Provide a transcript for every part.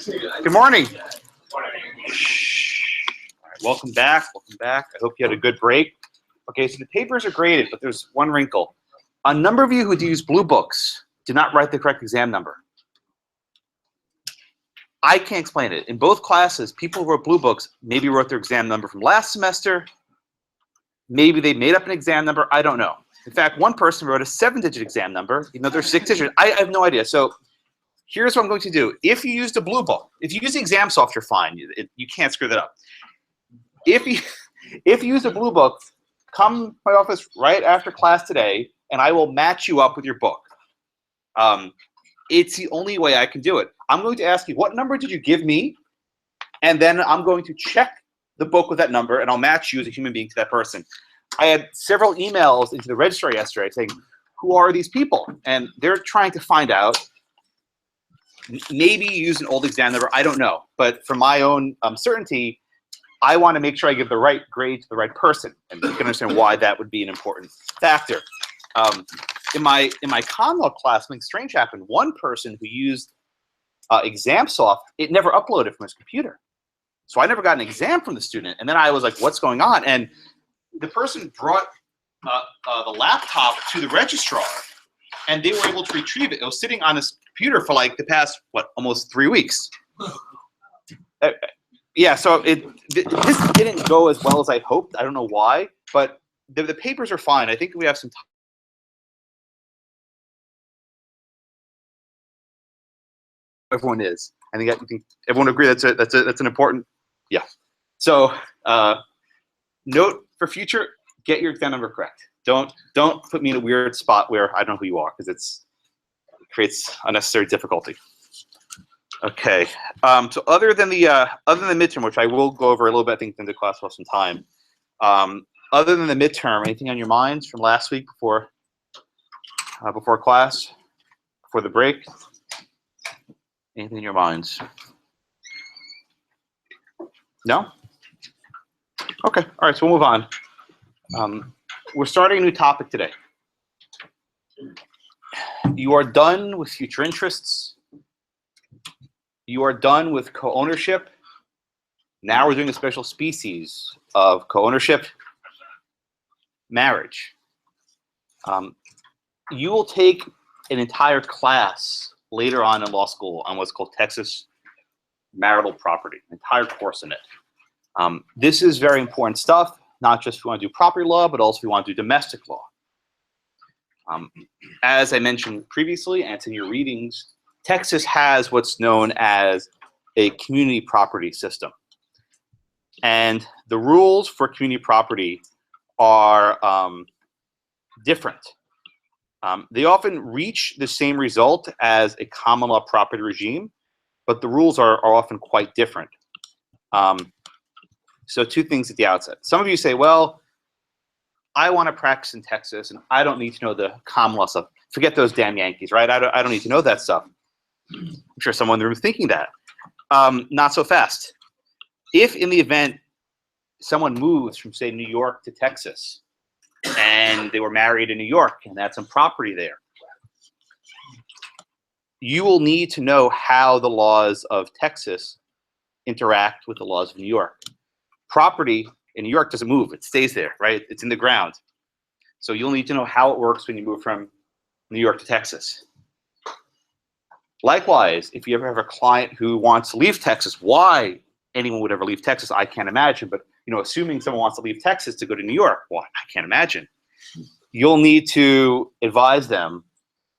Good morning. All right, welcome back. Welcome back. I hope you had a good break. Okay, so the papers are graded, but there's one wrinkle. A number of you who use blue books did not write the correct exam number. I can't explain it. In both classes, people who wrote blue books maybe wrote their exam number from last semester. Maybe they made up an exam number. I don't know. In fact, one person wrote a 7-digit exam number, even though they're 6 digits. I have no idea. So here's what I'm going to do. If you used a blue book, if you use the exam software, fine. You can't screw that up. If you use a blue book, come to my office right after class today, and I will match you up with your book. It's the only way I can do it. I'm going to ask you, what number did you give me? And then I'm going to check the book with that number, and I'll match you as a human being to that person. I had several emails into the registrar yesterday saying, who are these people? And they're trying to find out. Maybe use an old exam number. I don't know. But for my own certainty, I want to make sure I give the right grade to the right person. And you can understand why that would be an important factor. In my con law class, something strange happened. One person who used ExamSoft, it never uploaded from his computer. So I never got an exam from the student. And then I was like, what's going on? And the person brought the laptop to the registrar, and they were able to retrieve it. It was sitting on his computer for like the past, what, almost 3 weeks. Yeah, so this didn't go as well as I hoped. I don't know why, but the papers are fine. I think we have some time. Everyone is. I think everyone agree that's an important, yeah. So note for future, get your exam number correct. Don't put me in a weird spot where I don't know who you are, because it creates unnecessary difficulty. Okay. So other than the midterm, which I will go over a little bit, I think in the class will have some time. Other than the midterm, anything on your minds from last week before class, before the break? Anything in your minds? No? Okay. All right. So we'll move on. We're starting a new topic today. You are done with future interests. You are done with co-ownership. Now we're doing a special species of co-ownership, marriage. You will take an entire class later on in law school on what's called Texas Marital Property, an entire course in it. This is very important stuff, not just if you want to do property law, but also if you want to do domestic law. As I mentioned previously, and it's in your readings, Texas has what's known as a community property system. And the rules for community property are different. They often reach the same result as a common law property regime, but the rules are often quite different. So two things at the outset. Some of you say, well, I want to practice in Texas, and I don't need to know the common law stuff. Forget those damn Yankees, right? I don't need to know that stuff. I'm sure someone in the room is thinking that. Not so fast. If in the event someone moves from, say, New York to Texas, and they were married in New York, and had some property there, you will need to know how the laws of Texas interact with the laws of New York. Property in New York doesn't move. It stays there, right? It's in the ground. So you'll need to know how it works when you move from New York to Texas. Likewise, if you ever have a client who wants to leave Texas, why anyone would ever leave Texas, I can't imagine. But assuming someone wants to leave Texas to go to New York, well, I can't imagine. You'll need to advise them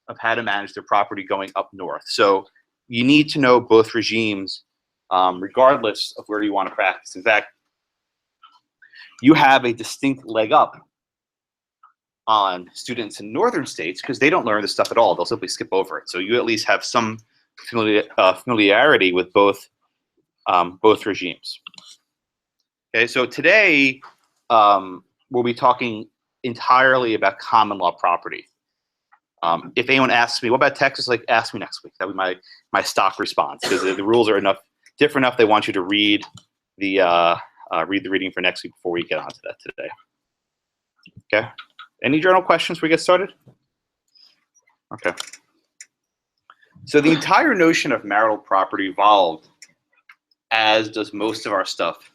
of how to manage their property going up north. So you need to know both regimes, regardless of where you want to practice. In fact, you have a distinct leg up on students in northern states because they don't learn this stuff at all. They'll simply skip over it. So you at least have some familiarity with both regimes. Okay, so today we'll be talking entirely about common law property. If anyone asks me, what about Texas? Like, ask me next week. That would be my stock response, because the rules are different enough. They want you to read the reading for next week before we get onto that today. Okay. Any journal questions before we get started? Okay. So the entire notion of marital property evolved, as does most of our stuff,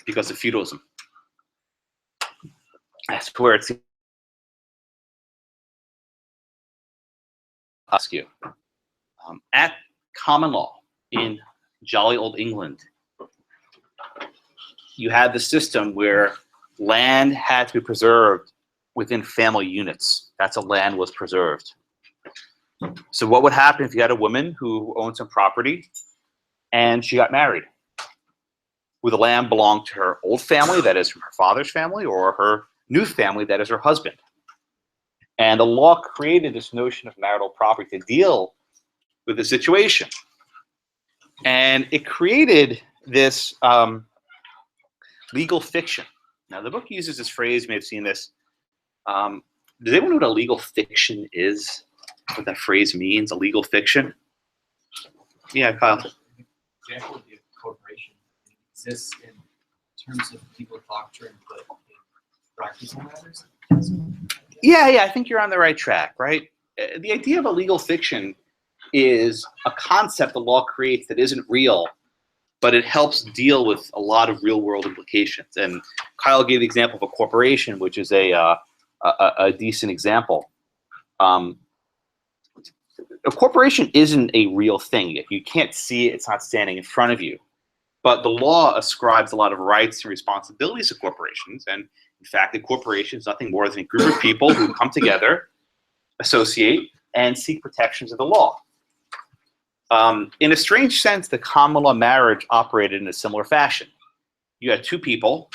because of feudalism. That's where it's ask you. At common law in jolly old England, you had the system where land had to be preserved within family units. That's how land was preserved. So what would happen if you had a woman who owned some property and she got married? Would the land belong to her old family, that is from her father's family, or her new family, that is her husband? And the law created this notion of marital property to deal with the situation. And it created this legal fiction. Now, the book uses this phrase, you may have seen this. Does anyone know what a legal fiction is? What that phrase means, a legal fiction? Yeah, Kyle. Example would be a corporation. It exists in terms of legal doctrine, but in practical matters. Yeah, I think you're on the right track, right? The idea of a legal fiction is a concept the law creates that isn't real, but it helps deal with a lot of real-world implications. And Kyle gave the example of a corporation, which is a decent example. A corporation isn't a real thing. If you can't see it, it's not standing in front of you. But the law ascribes a lot of rights and responsibilities to corporations. And in fact, a corporation is nothing more than a group of people who come together, associate, and seek protections of the law. In a strange sense, the common law marriage operated in a similar fashion. You had two people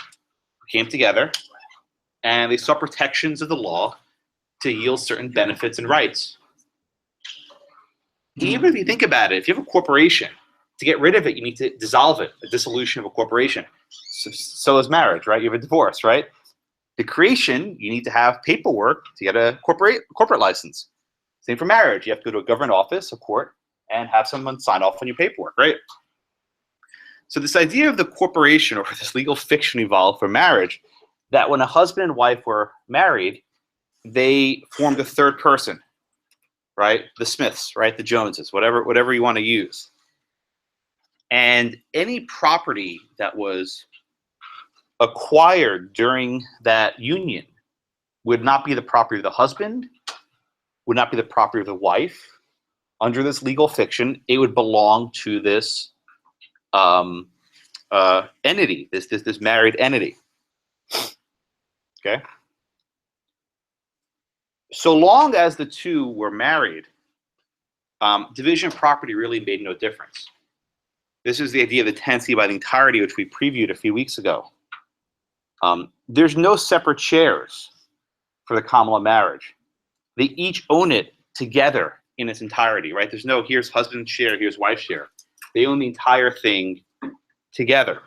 who came together, and they sought protections of the law to yield certain benefits and rights. Even if you think about it, if you have a corporation, to get rid of it, you need to dissolve it, a dissolution of a corporation. So is marriage, right? You have a divorce, right? The creation, you need to have paperwork to get a corporate license. Same for marriage. You have to go to a government office, a court, and have someone sign off on your paperwork, right? So this idea of the corporation, or this legal fiction, evolved for marriage, that when a husband and wife were married, they formed a third person, right? The Smiths, right? The Joneses, whatever you want to use. And any property that was acquired during that union would not be the property of the husband, would not be the property of the wife. Under this legal fiction, it would belong to this entity, this married entity. Okay. So long as the two were married, division of property really made no difference. This is the idea of the tenancy by the entirety, which we previewed a few weeks ago. There's no separate shares for the common law marriage. They each own it together in its entirety, right? There's no here's husband's share, here's wife's share. They own the entire thing together.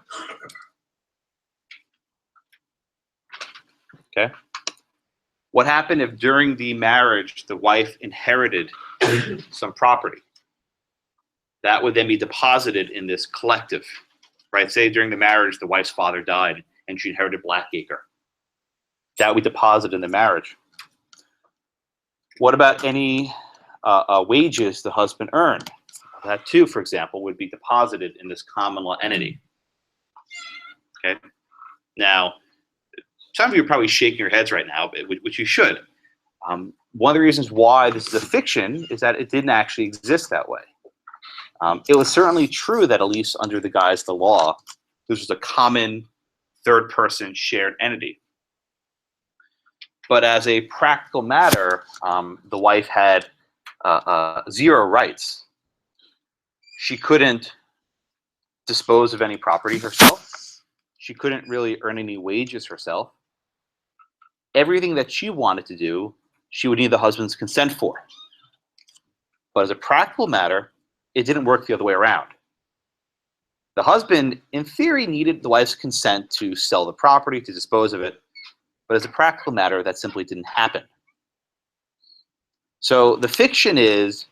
Okay. What happened if during the marriage the wife inherited some property? That would then be deposited in this collective, right? Say during the marriage the wife's father died and she inherited Blackacre. That would be deposited in the marriage. What about any wages the husband earned? That too, for example, would be deposited in this common law entity. Okay. Now, some of you are probably shaking your heads right now, which you should. One of the reasons why this is a fiction is that it didn't actually exist that way. It was certainly true that, at least under the guise of the law, this was a common third-person shared entity. But as a practical matter, the wife had zero rights. She couldn't dispose of any property herself. She couldn't really earn any wages herself. Everything that she wanted to do, she would need the husband's consent for. But as a practical matter, it didn't work the other way around. The husband, in theory, needed the wife's consent to sell the property, to dispose of it. But as a practical matter, that simply didn't happen. So the fiction is,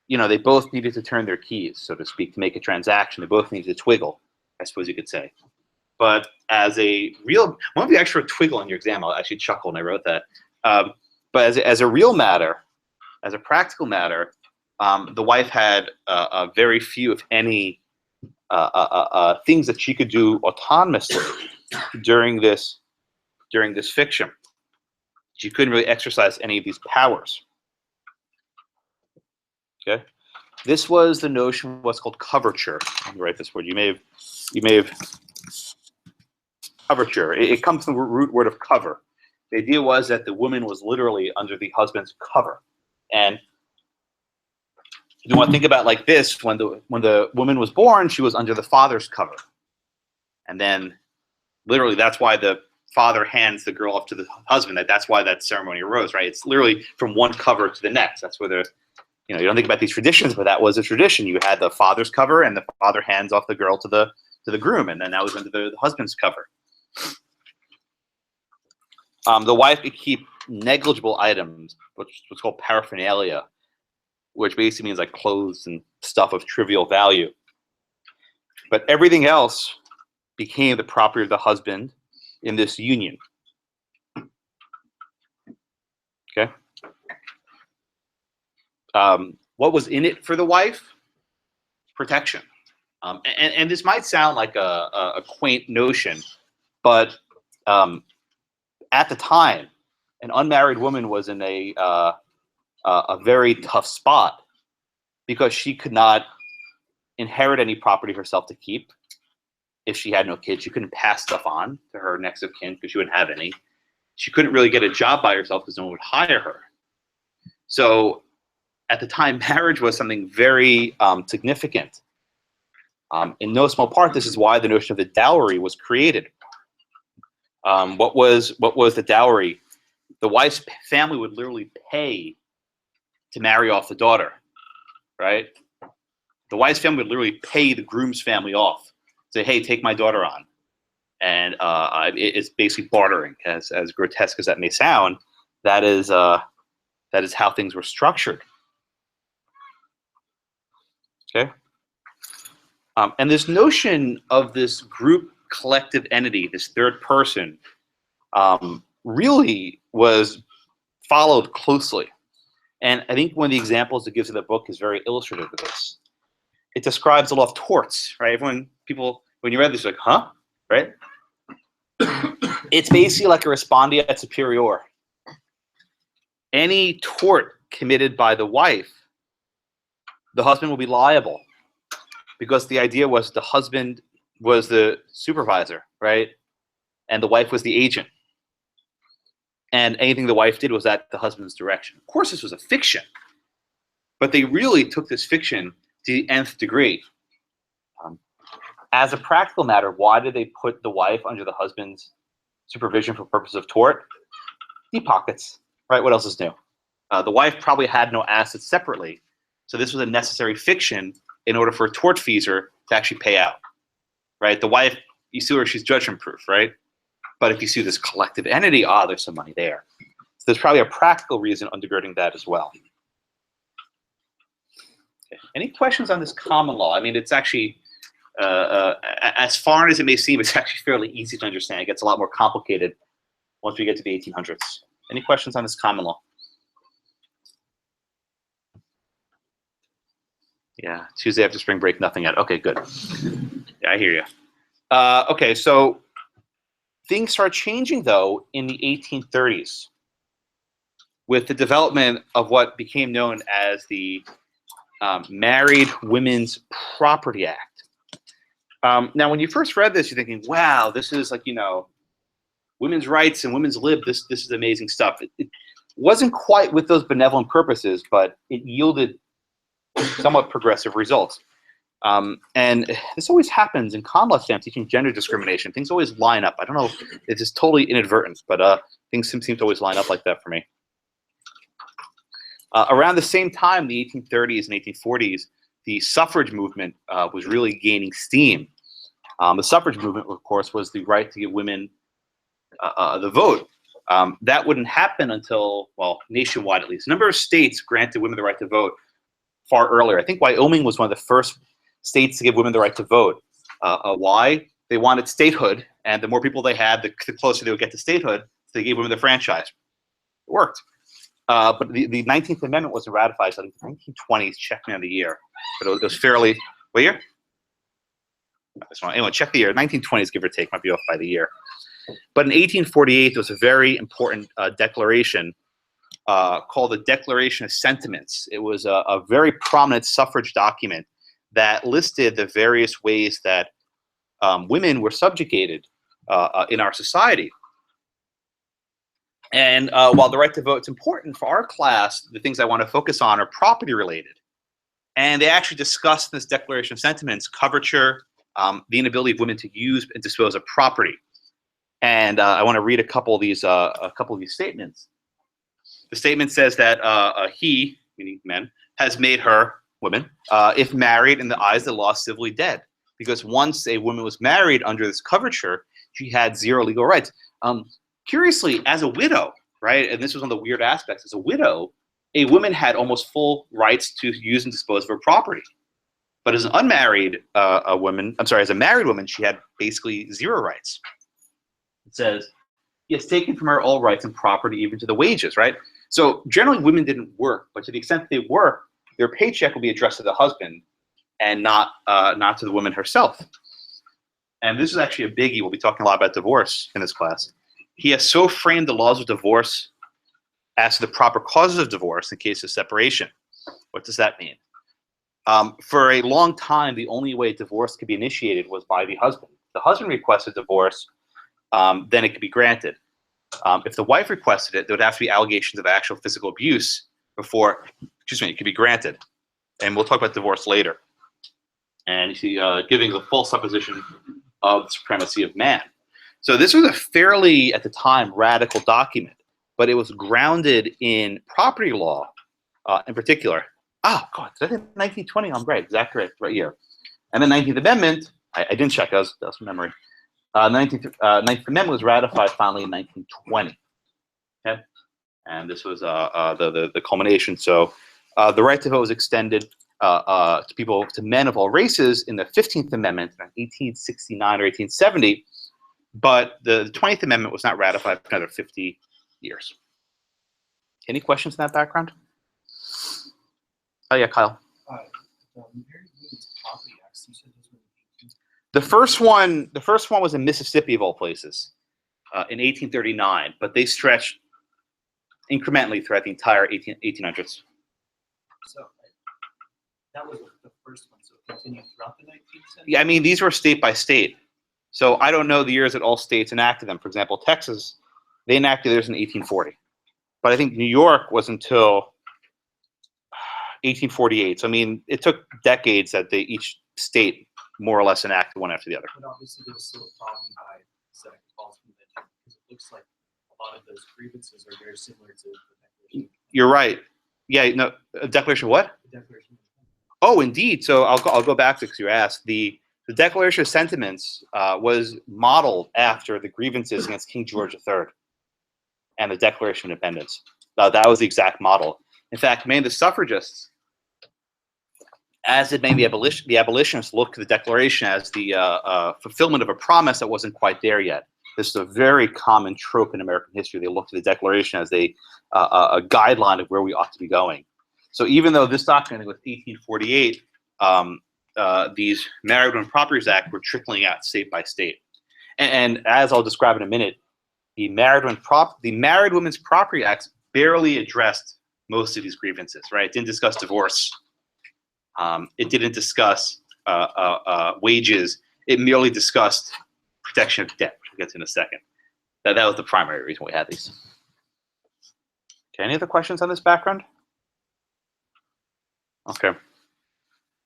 they both needed to turn their keys, so to speak, to make a transaction. They both needed to twiggle, I suppose you could say. But as a real, one of the extra twiggle in your exam, I actually chuckled when I wrote that. But as a real matter, as a practical matter, the wife had very few, if any, things that she could do autonomously during this fiction. She couldn't really exercise any of these powers. Okay, this was the notion of what's called coverture. Let me write this word. You may have coverture. It comes from the root word of cover. The idea was that the woman was literally under the husband's cover, and you want to think about it like this: when the woman was born, she was under the father's cover, and then literally that's why the father hands the girl off to the husband. That's why that ceremony arose, right? It's literally from one cover to the next. That's where you don't think about these traditions, but that was a tradition. You had the father's cover, and the father hands off the girl to the groom, and then that was under the husband's cover. The wife could keep negligible items, which is what's called paraphernalia, which basically means like clothes and stuff of trivial value. But everything else became the property of the husband in this union. Okay. What was in it for the wife? Protection. And this might sound like a quaint notion, but at the time, an unmarried woman was in a very tough spot because she could not inherit any property herself to keep. If she had no kids, she couldn't pass stuff on to her next of kin because she wouldn't have any. She couldn't really get a job by herself because no one would hire her. So at the time, marriage was something very significant. In no small part, this is why the notion of the dowry was created. What was the dowry? The wife's family would literally pay to marry off the daughter, right? The wife's family would literally pay the groom's family off. Say, hey, take my daughter on. And it's basically bartering, as grotesque as that may sound. That is how things were structured. Okay. And this notion of this group collective entity, this third person, really was followed closely. And I think one of the examples it gives in the book is very illustrative of this. It describes the law of torts, right? People, when you read this, you're like, huh? Right? It's basically like a respondeat superior. Any tort committed by the wife, the husband will be liable, because the idea was the husband was the supervisor, right? And the wife was the agent. And anything the wife did was at the husband's direction. Of course, this was a fiction, but they really took this fiction to the nth degree. As a practical matter, why did they put the wife under the husband's supervision for purpose of tort? Deep pockets, right? What else is new? The wife probably had no assets separately, so this was a necessary fiction in order for a tortfeasor to actually pay out, right? The wife, you sue her, she's judgment-proof, right? But if you sue this collective entity, there's some money there. So there's probably a practical reason undergirding that as well. Okay. Any questions on this common law? I mean, it's actually, as foreign as it may seem, it's actually fairly easy to understand. It gets a lot more complicated once we get to the 1800s. Any questions on this common law? Yeah, Tuesday after spring break, nothing yet. Okay, good. Yeah, I hear you. Okay, so things start changing, though, in the 1830s with the development of what became known as the Married Women's Property Act. Now, when you first read this, you're thinking, wow, this is like, women's rights and women's lib. This is amazing stuff. It wasn't quite with those benevolent purposes, but it yielded somewhat progressive results. And this always happens in common law exams teaching gender discrimination. Things always line up. I don't know, it's just totally inadvertent, but things seem to always line up like that for me. Around the same time, the 1830s and 1840s, the suffrage movement was really gaining steam. The suffrage movement, of course, was the right to give women the vote. That wouldn't happen until, well, nationwide at least. A number of states granted women the right to vote far earlier. I think Wyoming was one of the first states to give women the right to vote. Why? They wanted statehood, and the more people they had, the closer they would get to statehood. So they gave women the franchise. It worked. But the 19th Amendment wasn't ratified until the 1920s. Check me on the year. But it was fairly, what year? Anyway, check the year. 1920s, give or take, might be off by the year. But in 1848, there was a very important declaration called the Declaration of Sentiments. It was a very prominent suffrage document that listed the various ways that women were subjugated in our society. And while the right to vote is important for our class, the things I want to focus on are property related. And they actually discussed in this Declaration of Sentiments coverture, the inability of women to use and dispose of property. And I want to read a couple of these statements. The statement says that he, meaning men, has made her, women, if married in the eyes of the law, civilly dead. Because once a woman was married under this coverture, she had zero legal rights. Curiously, as a widow, right, and this was one of the weird aspects, as a widow, a woman had almost full rights to use and dispose of her property. But as an unmarried as a married woman, she had basically zero rights. It says, he has taken from her all rights and property, even to the wages, right? So generally women didn't work, but to the extent they work, their paycheck will be addressed to the husband and not to the woman herself. And this is actually a biggie. We'll be talking a lot about divorce in this class. He has so framed the laws of divorce as to the proper causes of divorce in case of separation. What does that mean? For a long time, the only way divorce could be initiated was by the husband. If the husband requested divorce, then it could be granted. If the wife requested it, there would have to be allegations of actual physical abuse before, it could be granted. And we'll talk about divorce later. And you see, giving the full supposition of the supremacy of man. So this was a fairly, at the time, radical document, but it was grounded in property law in particular. Oh, God, did I think 1920? I'm right, exactly right here. And the 19th Amendment, I didn't check, that was from memory. 19th Amendment was ratified finally in 1920. Okay, and this was the culmination. So the right to vote was extended to men of all races in the 15th Amendment in 1869 or 1870, but the 20th Amendment was not ratified for another 50 years. Any questions in that background? Oh yeah, Kyle. The first one was in Mississippi of all places, in 1839, but they stretched incrementally throughout the entire 1800s. So that was the first one. So it continued throughout the 19th century. Yeah, I mean these were state by state, so I don't know the years that all states enacted them. For example, Texas, they enacted theirs in 1840, but I think New York was until 1848. So I mean, it took decades that each state more or less enacted one after the other. But obviously there was still a problem by the Second Falls Convention because it looks like a lot of those grievances are very similar to the Declaration. You're right. Yeah, no, a Declaration of what? The Declaration. Oh, indeed. So I'll go back to because you asked. The Declaration of Sentiments was modeled after the grievances against King George III and the Declaration of Independence. That was the exact model. In fact, many of the suffragists, as did many of the abolitionists, looked to the Declaration as the fulfillment of a promise that wasn't quite there yet. This is a very common trope in American history. They looked to the Declaration as a guideline of where we ought to be going. So even though this document was 1848, these Married Women Properties Act were trickling out state by state. And as I'll describe in a minute, the Married Women's Property Act barely addressed most of these grievances, right? It didn't discuss divorce. It didn't discuss wages. It merely discussed protection of debt, which we'll get to in a second. That was the primary reason we had these. Okay, any other questions on this background? Okay.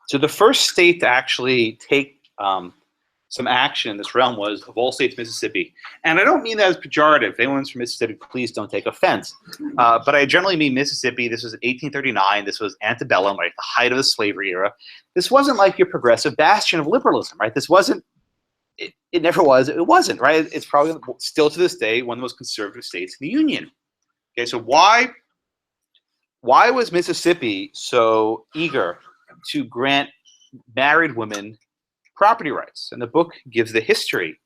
So the first state to actually take some action in this realm was, of all states, Mississippi. And I don't mean that as pejorative. If anyone's from Mississippi, please don't take offense. But I generally mean Mississippi. This was 1839. This was antebellum, right, the height of the slavery era. This wasn't like your progressive bastion of liberalism, right? This wasn't, it never was, it wasn't, right? It's probably still to this day one of the most conservative states in the Union. Okay, so why was Mississippi so eager to grant married women property rights? And the book gives the history.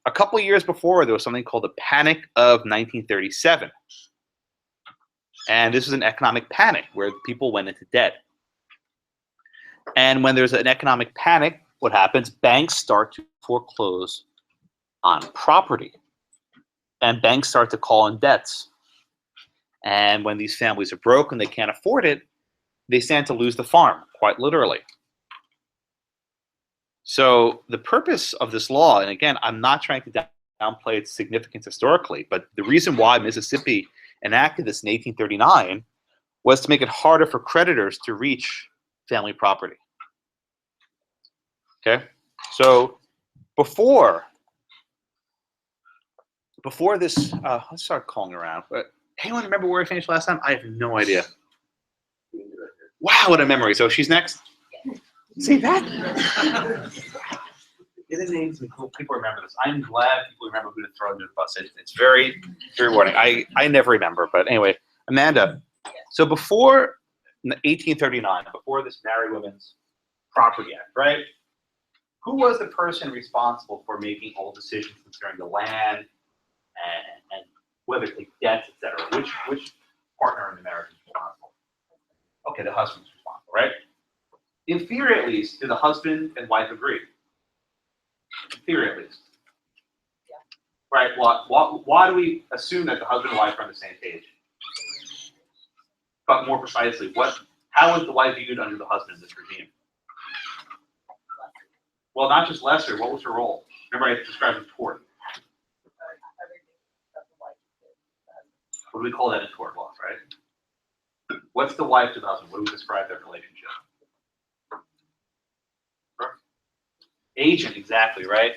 A couple of years before, there was something called the Panic of 1937. And this was an economic panic where people went into debt. And when there's an economic panic, what happens? Banks start to foreclose on property. And banks start to call in debts. And when these families are broke and they can't afford it, they stand to lose the farm, quite literally. So the purpose of this law, and again, I'm not trying to downplay its significance historically, but the reason why Mississippi enacted this in 1839 was to make it harder for creditors to reach family property. Okay, so before this, let's start calling around. But anyone remember where we finished last time? I have no idea. Wow, what a memory! So she's next. See that? It is names and people remember this. I'm glad people remember who to throw under the bus. It's very, very rewarding. I never remember, but anyway, Amanda. So before 1839, before this Married Women's Property Act, right? Who was the person responsible for making all decisions concerning the land and whether to take debts, etc.? Which partner in the marriage is responsible? Okay, the husband's responsible, right? In theory, at least, do the husband and wife agree? In theory, at least. Yeah. Right. Why do we assume that the husband and wife are on the same page? But more precisely, how is the wife viewed under the husband in this regime? Well, not just lesser. What was her role? Remember, I described as tort. What do we call that in tort laws, right? What's the wife to the husband? What do we describe their relationship? Agent, exactly, right?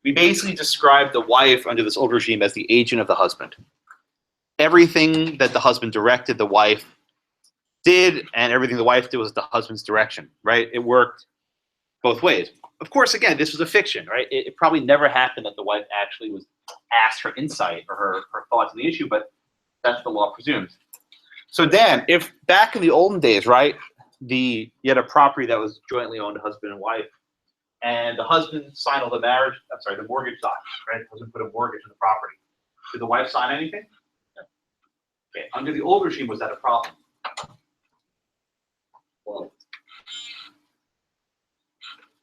We basically describe the wife under this old regime as the agent of the husband. Everything that the husband directed, the wife did, and everything the wife did was the husband's direction, right? It worked both ways. Of course, again, this was a fiction, right? It probably never happened that the wife actually was asked her insight or her thoughts on the issue, but that's the law presumes. So Dan, if back in the olden days, right, you had a property that was jointly owned, husband and wife, and the husband signed all the mortgage documents, right? The husband put a mortgage on the property. Did the wife sign anything? No. Okay, under the old regime, was that a problem? Well,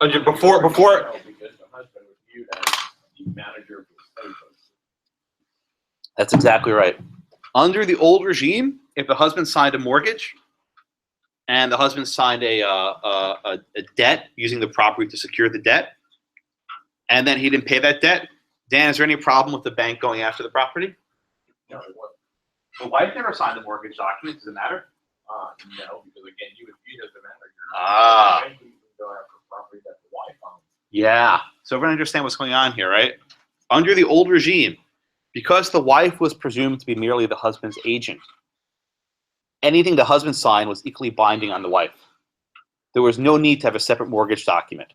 before because the husband was viewed as the manager of the estate. That's exactly right. Under the old regime, if the husband signed a mortgage and the husband signed a debt using the property to secure the debt, and then he didn't pay that debt, Dan, is there any problem with the bank going after the property? No, it wasn't. The wife never signed the mortgage document. Does it matter? No, because again, you was viewed as the manager. Ah. The bank would go after property that the wife owned. Yeah. So everyone understand what's going on here, right? Under the old regime, because the wife was presumed to be merely the husband's agent, anything the husband signed was equally binding on the wife. There was no need to have a separate mortgage document.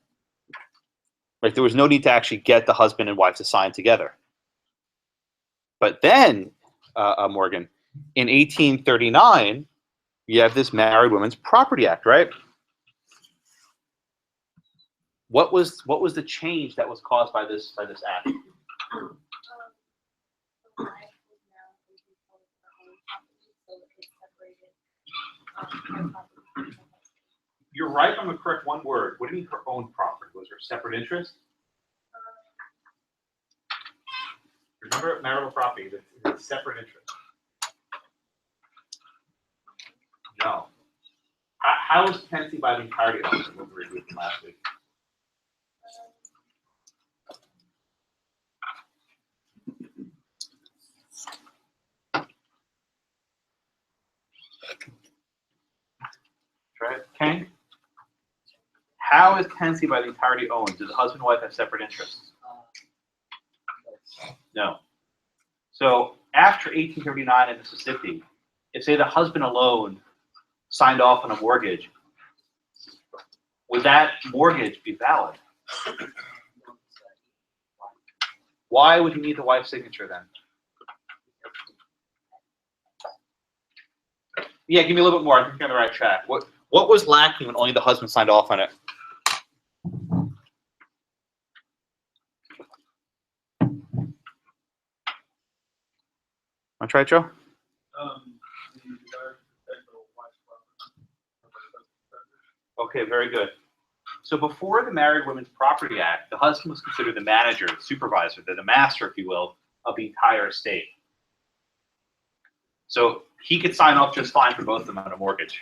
Right? There was no need to actually get the husband and wife to sign together. But then, Morgan, in 1839, you have this Married Women's Property Act, right? What was the change that was caused by this act? You're right on the correct one word. What do you mean her own property? Was there separate interest? Remember marital property, it's separate interest. No. How is tenancy by the entirety of the what we reviewed from last week? Right? Okay. How is tenancy by the entirety owned? Do the husband and wife have separate interests? No. So after 1839 in Mississippi, if say the husband alone signed off on a mortgage, would that mortgage be valid? Why would you need the wife's signature then? Yeah, give me a little bit more. I think you're on the right track. What was lacking when only the husband signed off on it? Want to try it, Joe? The Okay, very good. So before the Married Women's Property Act, the husband was considered the manager, the supervisor, the master, if you will, of the entire estate. So he could sign off just fine for both of them on a mortgage.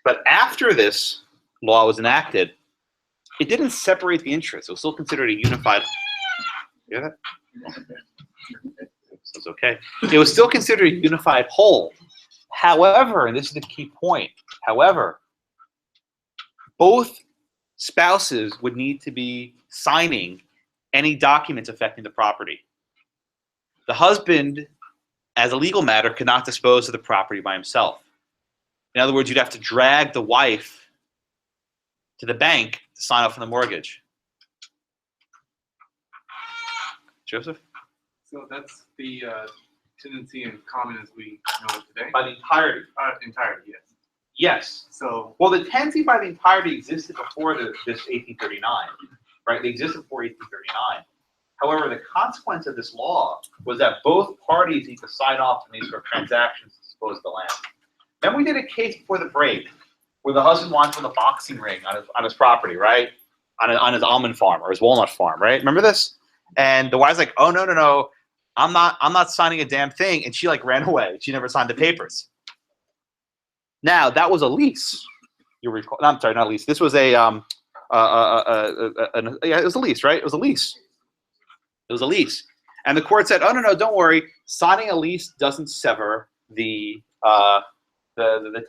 But after this law was enacted, it didn't separate the interests. It was still considered a unified. You hear that? It's okay. It was still considered a unified whole. However, and this is the key point, however, both spouses would need to be signing any documents affecting the property. The husband, as a legal matter, could not dispose of the property by himself. In other words, you'd have to drag the wife to the bank to sign off on the mortgage. Joseph? So that's the tendency in common as we know it today? By the entirety. Entirety, yes. Yes. So, Well, the tenancy by the entirety existed before this 1839, right? They existed before 1839. However, the consequence of this law was that both parties need to sign off on these sort of transactions to dispose of the land. Then we did a case before the break where the husband wanted to put a boxing ring on his property, right? On his almond farm or his walnut farm, right? Remember this? And the wife's like, "Oh no, I'm not signing a damn thing," and she like ran away. She never signed the papers. Now that was a lease. You recall? No, I'm sorry, not a lease. This was a yeah, it was a lease, right? It was a lease. It was a lease, and the court said, "Oh no, don't worry. Signing a lease doesn't sever the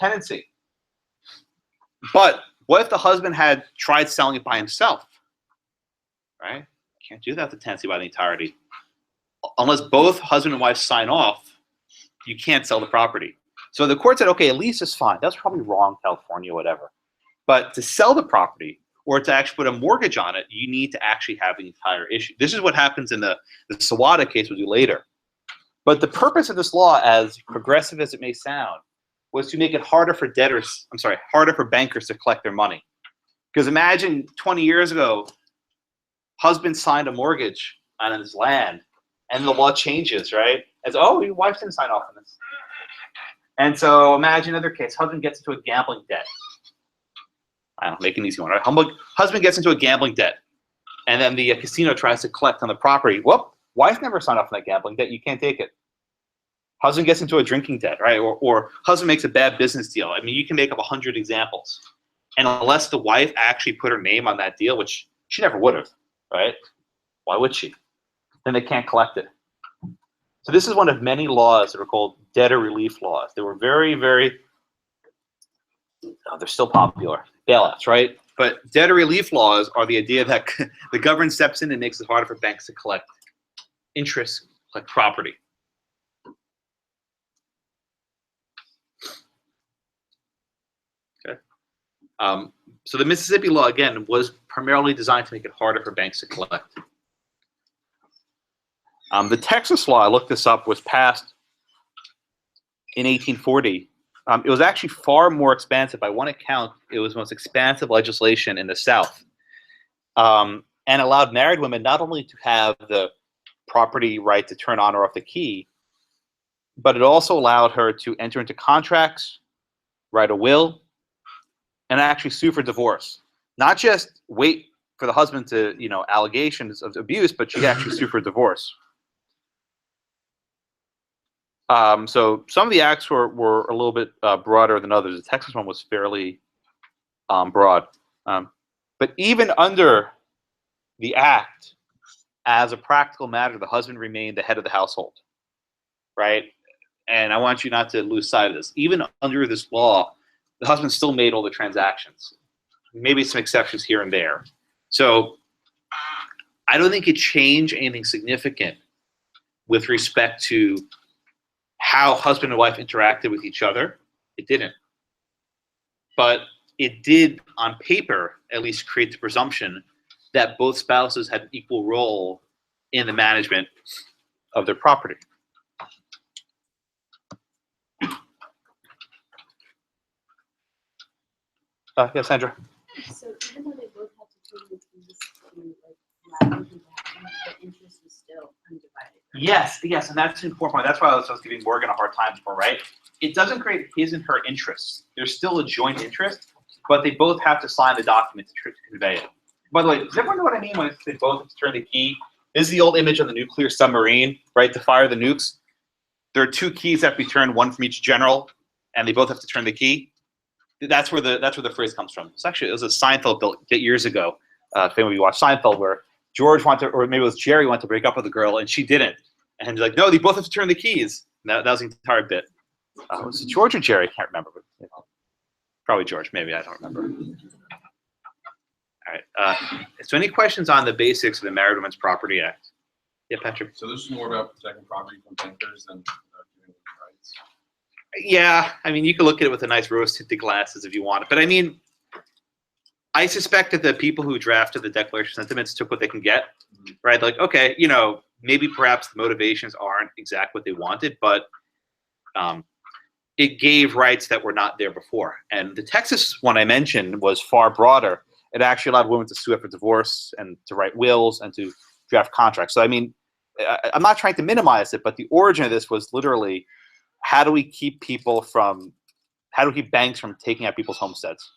tenancy." But what if the husband had tried selling it by himself? Right? Can't do that. The tenancy by the entirety, unless both husband and wife sign off, you can't sell the property. So the court said, okay, a lease is fine. That's probably wrong, California, whatever. But to sell the property or to actually put a mortgage on it, you need to actually have the entire issue. This is what happens in the Sawada case we'll do later. But the purpose of this law, as progressive as it may sound, was to make it harder for harder for bankers to collect their money. Because imagine 20 years ago, husband signed a mortgage on his land, and the law changes, right? As, oh, your wife didn't sign off on this. And so imagine another case. Husband gets into a gambling debt. I don't know, make an easy one, right? Husband gets into a gambling debt, and then the casino tries to collect on the property. Whoop, wife never signed off on that gambling debt. You can't take it. Husband gets into a drinking debt, right? Or husband makes a bad business deal. I mean, you can make up 100 examples. And unless the wife actually put her name on that deal, which she never would have, right? Why would she? Then they can't collect it. So this is one of many laws that are called debtor relief laws. They were very, very, they're still popular. Bailouts, right? But debtor relief laws are the idea that the government steps in and makes it harder for banks to collect interest, collect property. Okay. So the Mississippi law, again, was primarily designed to make it harder for banks to collect. The Texas law, I looked this up, was passed in 1840. It was actually far more expansive. By one account, it was the most expansive legislation in the South, and allowed married women not only to have the property right to turn on or off the key, but it also allowed her to enter into contracts, write a will, and actually sue for divorce. Not just wait for the husband to, allegations of abuse, but she actually sue for divorce. So some of the acts were a little bit broader than others. The Texas one was fairly broad. But even under the act, as a practical matter, the husband remained the head of the household, right? And I want you not to lose sight of this. Even under this law, the husband still made all the transactions. Maybe some exceptions here and there. So I don't think it changed anything significant with respect to how husband and wife interacted with each other. It didn't. But it did, on paper, at least create the presumption that both spouses had an equal role in the management of their property. Yes, Sandra. So even though they both had to pay the fees to allow them to happen, the interest was still undivided. Yes, and that's an important point. That's why I was giving Morgan a hard time before, right? It doesn't create his and her interests. There's still a joint interest. but they both have to sign the document to convey it. By the way, does everyone know what I mean when they both have to turn the key? This is the old image of the nuclear submarine, right, to fire the nukes. There are 2 keys that have to be turned, one from each general, and they both have to turn the key. That's where the phrase comes from. It was a Seinfeld bit years ago. Family we watched Seinfeld, where George wanted to, or maybe it was Jerry wanted to break up with a girl, and she didn't. And he's like, no, they both have to turn the keys. That was the entire bit. Was it George or Jerry? I can't remember. But, probably George. Maybe I don't remember. All right. So any questions on the basics of the Marital Property Act? Yeah, Patrick. So this is more about protecting property from bankers than giving them rights. Yeah, I mean, you can look at it with a nice rose-tinted glasses if you want it. But I mean, I suspect that the people who drafted the Declaration of Sentiments took what they can get, right? Like, okay, you know, maybe perhaps the motivations aren't exactly what they wanted, but it gave rights that were not there before. And the Texas one I mentioned was far broader. It actually allowed women to sue after divorce and to write wills and to draft contracts. So, I mean, I'm not trying to minimize it, but the origin of this was literally, how do we keep banks from taking out people's homesteads?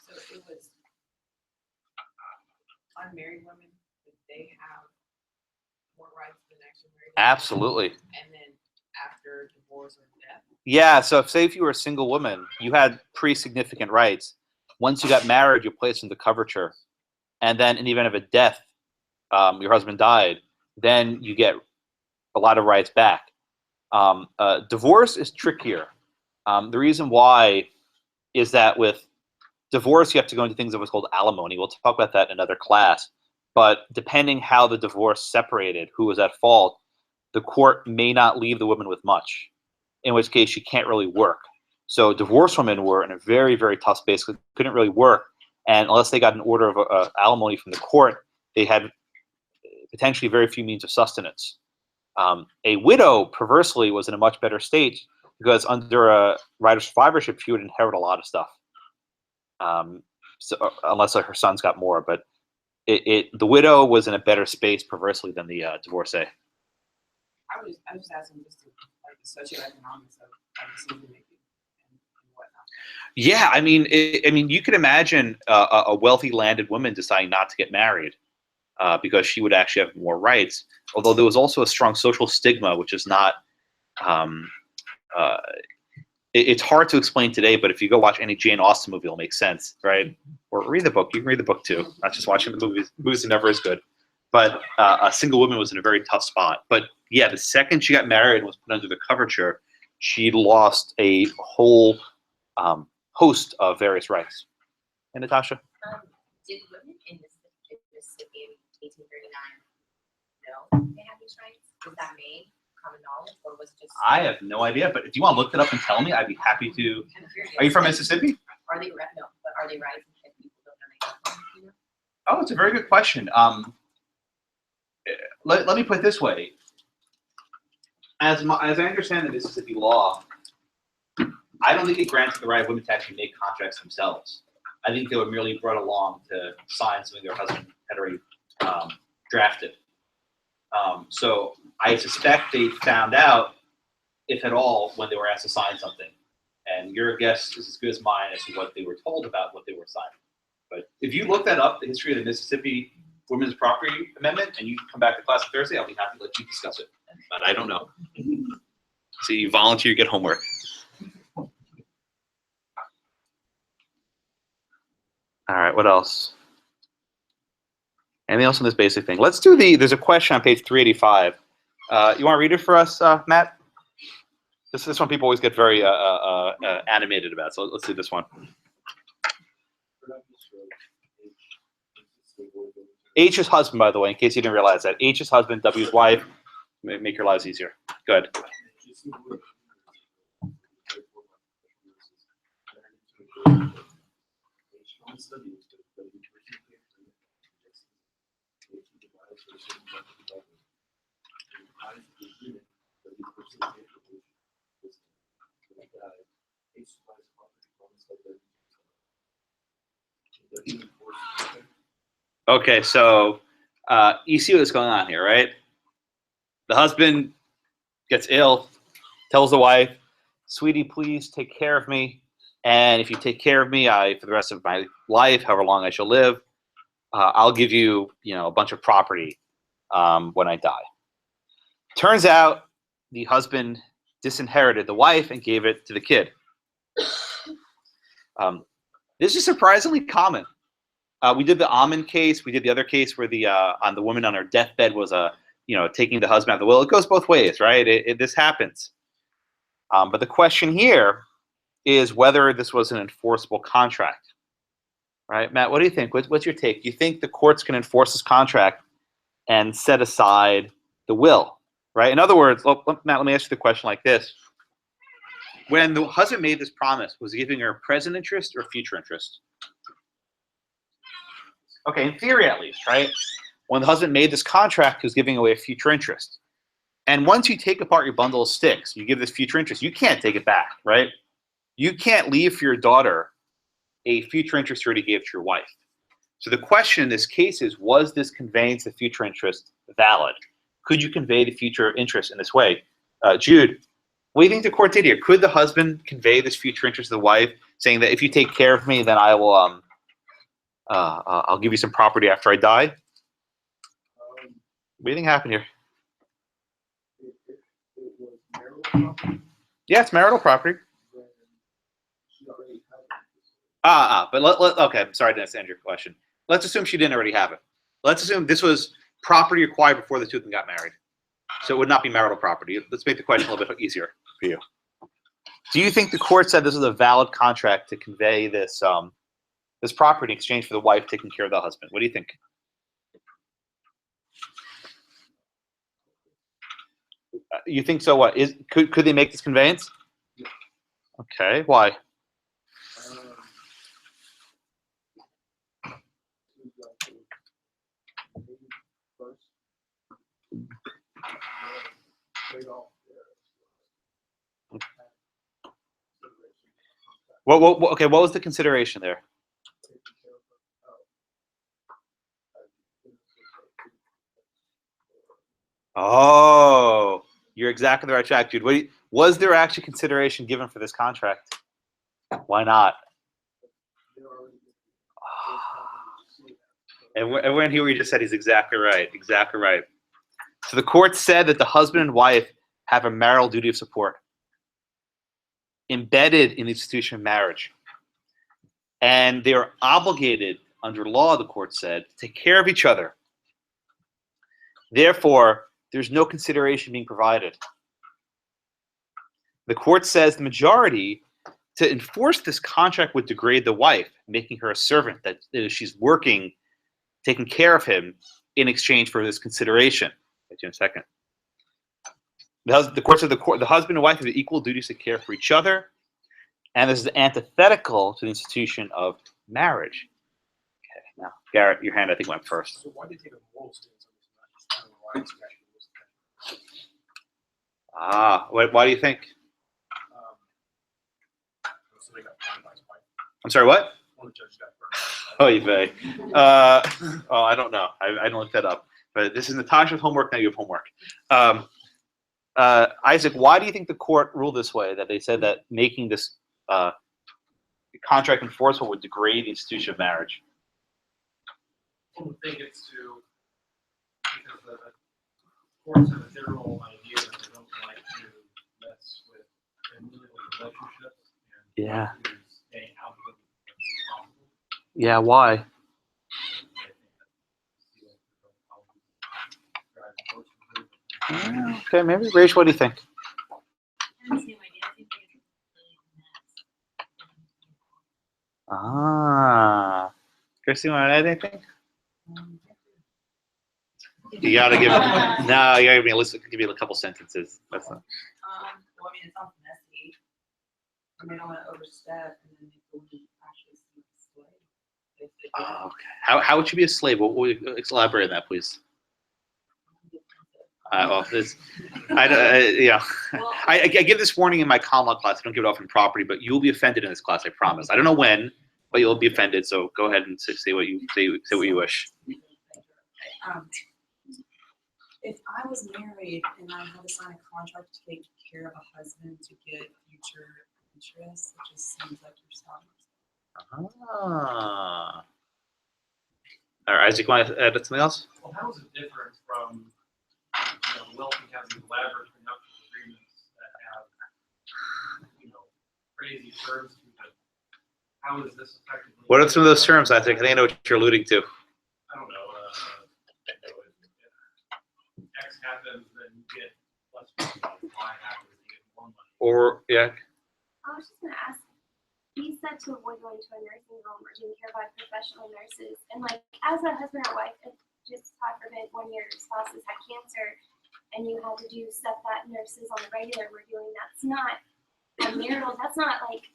So it was unmarried women, did they have more rights than actually married women? Absolutely. And then after divorce or death? Yeah, so if you were a single woman, you had pretty significant rights. Once you got married, you're placed into coverture. And then in the event of a death, your husband died, then you get a lot of rights back. Divorce is trickier. The reason why is that with divorce, you have to go into things that was called alimony. We'll talk about that in another class. But depending how the divorce separated, who was at fault, the court may not leave the woman with much, in which case she can't really work. So divorced women were in a very, very tough space, couldn't really work. And unless they got an order of alimony from the court, they had potentially very few means of sustenance. A widow, perversely, was in a much better state because under a right of survivorship, she would inherit a lot of stuff. So, unless her sons got more. But the widow was in a better space, perversely, than the divorcee. I was asking just like the socioeconomics of decision making and whatnot. Yeah, I mean, you could imagine a wealthy landed woman deciding not to get married because she would actually have more rights. Although there was also a strong social stigma, which is not. It's hard to explain today, but if you go watch any Jane Austen movie, it'll make sense, right? Or read the book. You can read the book too, not just watching the movies. Movies are never as good. But a single woman was in a very tough spot. But yeah, the second she got married and was put under the coverture, she lost a whole host of various rights. And Natasha? Did women in Mississippi in 1839 know they had these rights? Was that made common knowledge, or was it just? I have no idea, but if you want to look it up and tell me, I'd be happy to. I'm curious. Are you from Mississippi? Are they no? But are they rights that people don't know they got them, you know? Oh, it's a very good question. Let me put it this way. As I understand the Mississippi law, I don't think it grants the right of women to actually make contracts themselves. I think they were merely brought along to sign something their husband had already drafted. So I suspect they found out, if at all, when they were asked to sign something. And your guess is as good as mine as to what they were told about what they were signing. But if you look that up, the history of the Mississippi Women's Property Amendment, and you come back to class on Thursday, I'll be happy to let you discuss it. But I don't know. So you volunteer, you get homework. All right, what else? Anything else on this basic thing? Let's do there's a question on page 385. You want to read it for us, Matt? This one people always get very animated about, so let's do this one. H's husband, by the way, in case you didn't realize that. H's husband, W's wife. Make your lives easier. Good. Okay, so you see what's going on here, right? The husband gets ill, tells the wife, "Sweetie, please take care of me. and if you take care of me, for the rest of my life, however long I shall live, I'll give you, a bunch of property when I die. Turns out the husband disinherited the wife and gave it to the kid. This is surprisingly common. We did the Amen case. We did the other case where the woman on her deathbed was taking the husband out of the will. It goes both ways, right? This happens. But the question here is whether this was an enforceable contract, right? Matt, what do you think? What's your take? Do you think the courts can enforce this contract and set aside the will, right? In other words, Matt, let me ask you the question like this. When the husband made this promise, was he giving her present interest or future interest? Okay, in theory at least, right? When the husband made this contract, he was giving away a future interest. And once you take apart your bundle of sticks, you give this future interest, you can't take it back, right? You can't leave for your daughter a future interest you already gave to your wife. So the question in this case is, was this conveyance of future interest valid? Could you convey the future interest in this way? Jude, what do you think the court did here? Could the husband convey this future interest to the wife, saying that if you take care of me, then I will, I'll give you some property after I die? What do you think happened here? It was marital property, Yeah, it's marital property. then she already had it. But okay, I'm sorry to answer your question. Let's assume she didn't already have it. Let's assume this was property acquired before the two of them got married. So it would not be marital property. Let's make the question a little bit easier for you. Do you think the court said this was a valid contract to convey this this property in exchange for the wife taking care of the husband? What do you think? You think so? What could they make this conveyance? Okay, why? Okay, what was the consideration there? Oh, you're exactly the right track, Jude. Was there actually consideration given for this contract? Why not? Everyone here, we just said he's exactly right. Exactly right. So the court said that the husband and wife have a marital duty of support embedded in the institution of marriage. And they are obligated under law, the court said, to take care of each other. Therefore, there's no consideration being provided. The court says the majority, to enforce this contract would degrade the wife, making her a servant, that she's working, taking care of him in exchange for this consideration. I'll get you in a second. The court said the husband and wife have equal duties to care for each other, and this is antithetical to the institution of marriage. Okay, now, Garrett, your hand I think went first. So why did they take a moral stance on this? Why do you think? Somebody got burned by his wife. I'm sorry, what? One of the judges got burned. Oh, you may. I don't know. I didn't look that up. But this is Natasha's homework. Now you have homework. Isaac, why do you think the court ruled this way? That they said that making this contract enforceable would degrade the institution of marriage? I think it's because the courts have a general idea that they don't like to mess with familial relationships. And Yeah. to stay out of it as possible. Yeah, why? Okay, maybe. Rach, what do you think? Christy, want to add anything? You gotta give me a list. Give me a couple sentences. That's not. Well, I mean, it sounds messy. And they don't want to overstep, and then they will be actually see the slave. Okay. How would you be a slave? Elaborate on that, please. I give this warning in my common law class. I don't give it off in property, but you will be offended in this class. I promise. I don't know when, but you'll be offended. So go ahead and say what you wish. If I was married and I had to sign a contract to take care of a husband to get future Interests, it just seems like you're selling. Ah. All right, Isaac, want to add something else? Well, how is it different from, wealthy having elaborate prenuptial agreements that have, crazy terms to them? How is this effectively? What are some of those terms, Isaac? I think I know what you're alluding to. I don't know, if X happens, then you get less money. Y happens, you get more money. Or, yeah. I was just gonna ask, he said to avoid going to a nursing home or taken care of by professional nurses. And like, as a husband or wife, if just God forbid one of your spouses had cancer and you had to do stuff that nurses on the regular were doing, that's not a marital, that's not like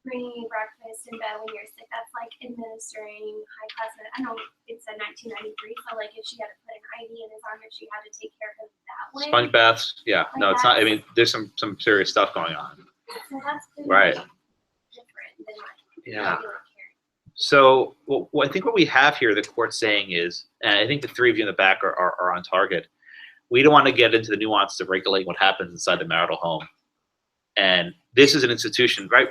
bringing you breakfast in bed when you're sick. That's like administering high class. I know it said 1993, so like if she had to put an IV in his arm, if she had to take care of him that way. Sponge baths. Yeah. No, it's not. I mean, there's some serious stuff going on. So that's pretty Right. different than like Yeah. regular care. So I think what we have here, the court's saying is, and I think the three of you in the back are on target. We don't want to get into the nuances of regulating what happens inside the marital home. And this is an institution, right?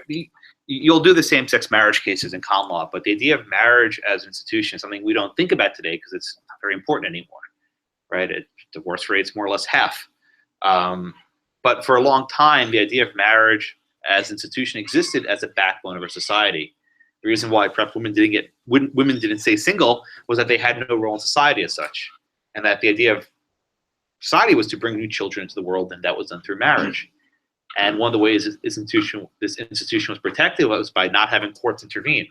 You'll do the same-sex marriage cases in common law, but the idea of marriage as an institution is something we don't think about today because it's not very important anymore, right? Divorce rate's more or less half. But for a long time, the idea of marriage as an institution existed as a backbone of our society. The reason why perhaps women didn't stay single was that they had no role in society as such, and that the idea of society was to bring new children into the world, and that was done through marriage. And one of the ways this institution was protected was by not having courts intervene.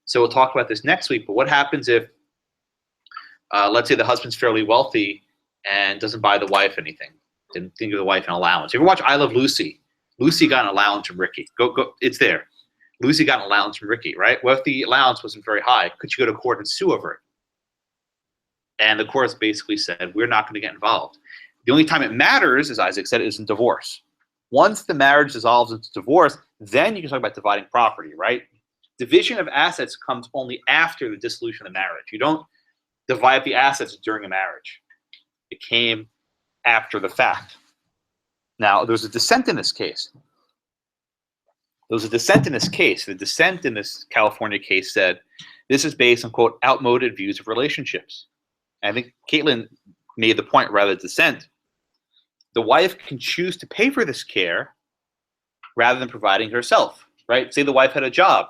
So we'll talk about this next week. But what happens if, let's say, the husband's fairly wealthy and doesn't buy the wife anything? Didn't think of the wife an allowance. You ever watch I Love Lucy? Lucy got an allowance from Ricky. Go. It's there. Lucy got an allowance from Ricky, right? Well, if the allowance wasn't very high, could you go to court and sue over it? And the courts basically said, we're not going to get involved. The only time it matters, as Isaac said, is in divorce. Once the marriage dissolves into divorce, then you can talk about dividing property, right? Division of assets comes only after the dissolution of the marriage. You don't divide the assets during a marriage. It came after the fact. Now, there's a dissent in this case. The dissent in this California case said, this is based on, quote, outmoded views of relationships. And I think Caitlin made the point rather than dissent. The wife can choose to pay for this care rather than providing herself, right? Say the wife had a job,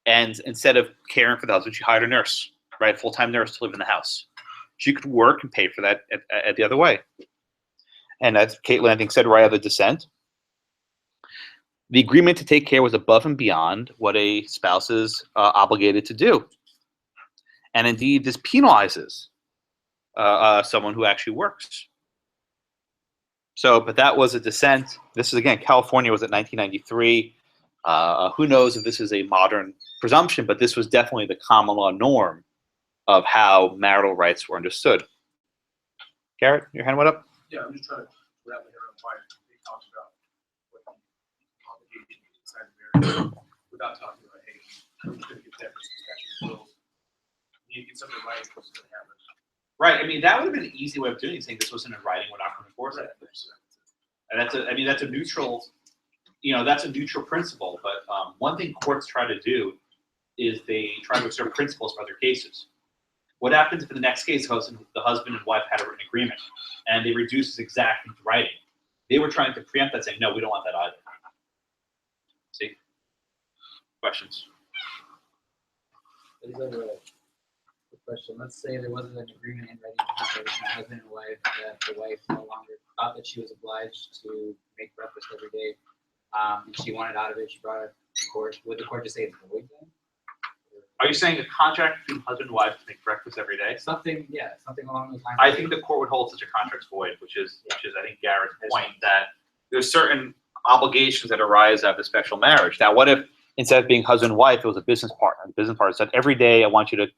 and instead of caring for the husband, she hired a nurse, right? Full-time nurse to live in the house. She could work and pay for that at the other way. And as Caitlin, I think, said right out of the dissent, the agreement to take care was above and beyond what a spouse is obligated to do. And indeed, this penalizes someone who actually works. So, but that was a dissent. This is, again, California was at 1993. Who knows if this is a modern presumption, but this was definitely the common law norm of how marital rights were understood. Garrett, your hand went up? Yeah, I'm just trying to wrap my head around why they talked about what the obligation inside the marriage without talking about, hey, I'm going to get that person's statute of bills. You get something right, what's going to happen? Right. I mean, that would have been an easy way of doing it, saying this wasn't in writing, we're not going to enforce it. And that's a neutral, that's a neutral principle. But one thing courts try to do is they try to observe principles for other cases. What happens if in the next case, the husband and wife had a written agreement and they reduced this exact into writing? They were trying to preempt that, saying, no, we don't want that either. See? Questions? Is there a question? Let's say there wasn't an agreement in writing between the husband and wife that the wife no longer thought that she was obliged to make breakfast every day, and she wanted out of it. She brought it to court. Would the court just say it's void then? Are you saying a contract between husband and wife to make breakfast every day? Something along those lines. I think the court would hold such a contract void, which is I think Garrett's point, that there's certain obligations that arise out of a special marriage. Now, what if instead of being husband and wife, it was a business partner? The business partner said, every day I want you to,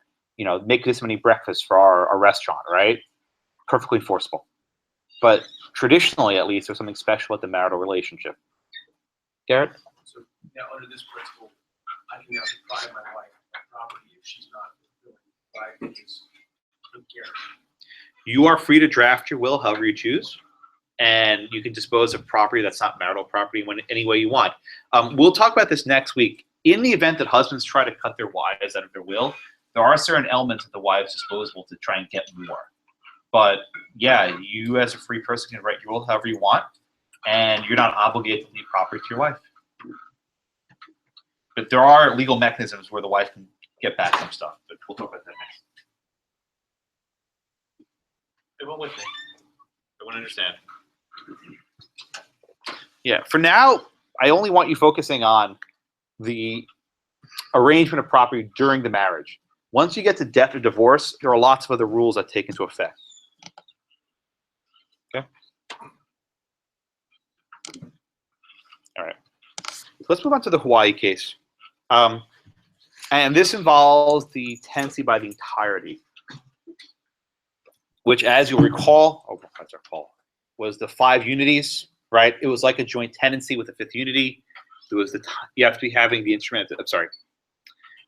make this many breakfasts for our restaurant, right? Perfectly forcible. But traditionally, at least, there's something special with the marital relationship. Garrett? So now under this principle, I can now deprive my wife of property if she's not fulfilling 5 days of care. You are free to draft your will however you choose. and you can dispose of property that's not marital property any way you want. We'll talk about this next week. In the event that husbands try to cut their wives out of their will, there are certain elements of the wife's disposable to try and get more. But yeah, you as a free person can write your will however you want, and you're not obligated to leave property to your wife. But there are legal mechanisms where the wife can get back some stuff, but we'll talk about that next. Everyone with me? Everyone understand? Yeah, for now, I only want you focusing on the arrangement of property during the marriage. Once you get to death or divorce, there are lots of other rules that take into effect. Okay? All right. Let's move on to the Hawaii case. And this involves the tenancy by the entirety, which, as you'll recall, was the 5 unities, right? It was like a joint tenancy with a 5th unity. It was you have to be having the instrument. I'm sorry.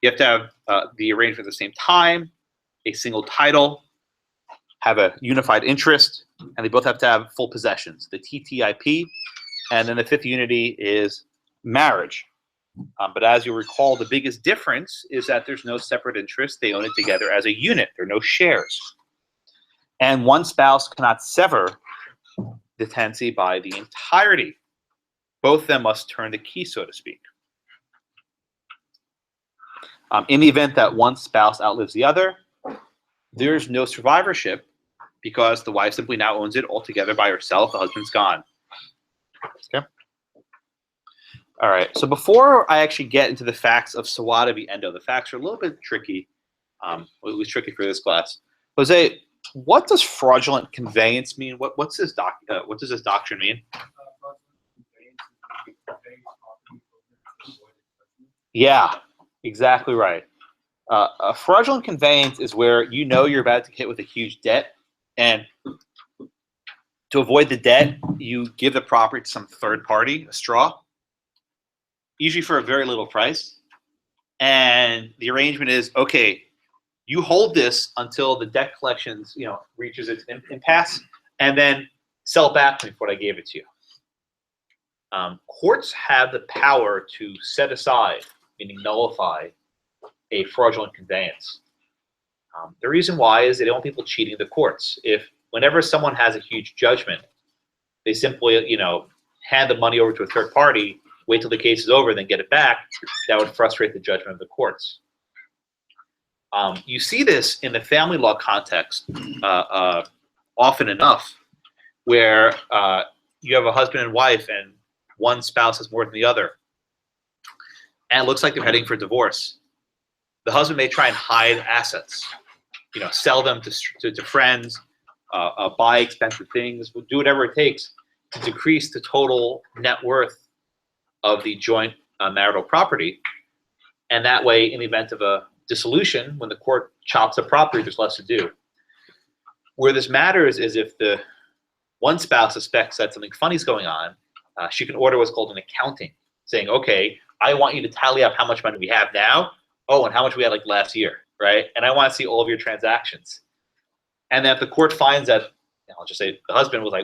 You have to have the arrangement at the same time, a single title, have a unified interest, and they both have to have full possessions. The TTIP, and then the 5th unity is marriage. But as you'll recall, the biggest difference is that there's no separate interest. They own it together as a unit. There are no shares. And one spouse cannot sever the tenancy by the entirety. Both of them must turn the key, so to speak. In the event that one spouse outlives the other, there's no survivorship because the wife simply now owns it altogether by herself. The husband's gone. Okay. All right. So before I actually get into the facts of Sawada v. Endo, the facts are a little bit tricky. It was tricky for this class. Jose, what does fraudulent conveyance mean? What does this doctrine mean? Yeah, exactly right. A fraudulent conveyance is where you know you're about to get hit with a huge debt, and to avoid the debt, you give the property to some third party, a straw, usually for a very little price. And the arrangement is, okay, you hold this until the debt collections, reaches its impasse, and then sell back to me for what I gave it to you. Courts have the power to set aside, meaning nullify, a fraudulent conveyance. The reason why is they don't want people cheating the courts. Whenever someone has a huge judgment, they simply, hand the money over to a third party, wait till the case is over, then get it back. That would frustrate the judgment of the courts. You see this in the family law context often enough, where you have a husband and wife, and one spouse has more than the other, and it looks like they're heading for divorce. The husband may try and hide assets, sell them to friends, buy expensive things, do whatever it takes to decrease the total net worth of the joint marital property. And that way, in the event of a dissolution, when the court chops the property, there's less to do. Where this matters is if the one spouse suspects that something funny is going on, she can order what's called an accounting, saying, okay, I want you to tally up how much money we have now, and how much we had like last year, right? And I want to see all of your transactions. And then if the court finds that, I'll just say the husband was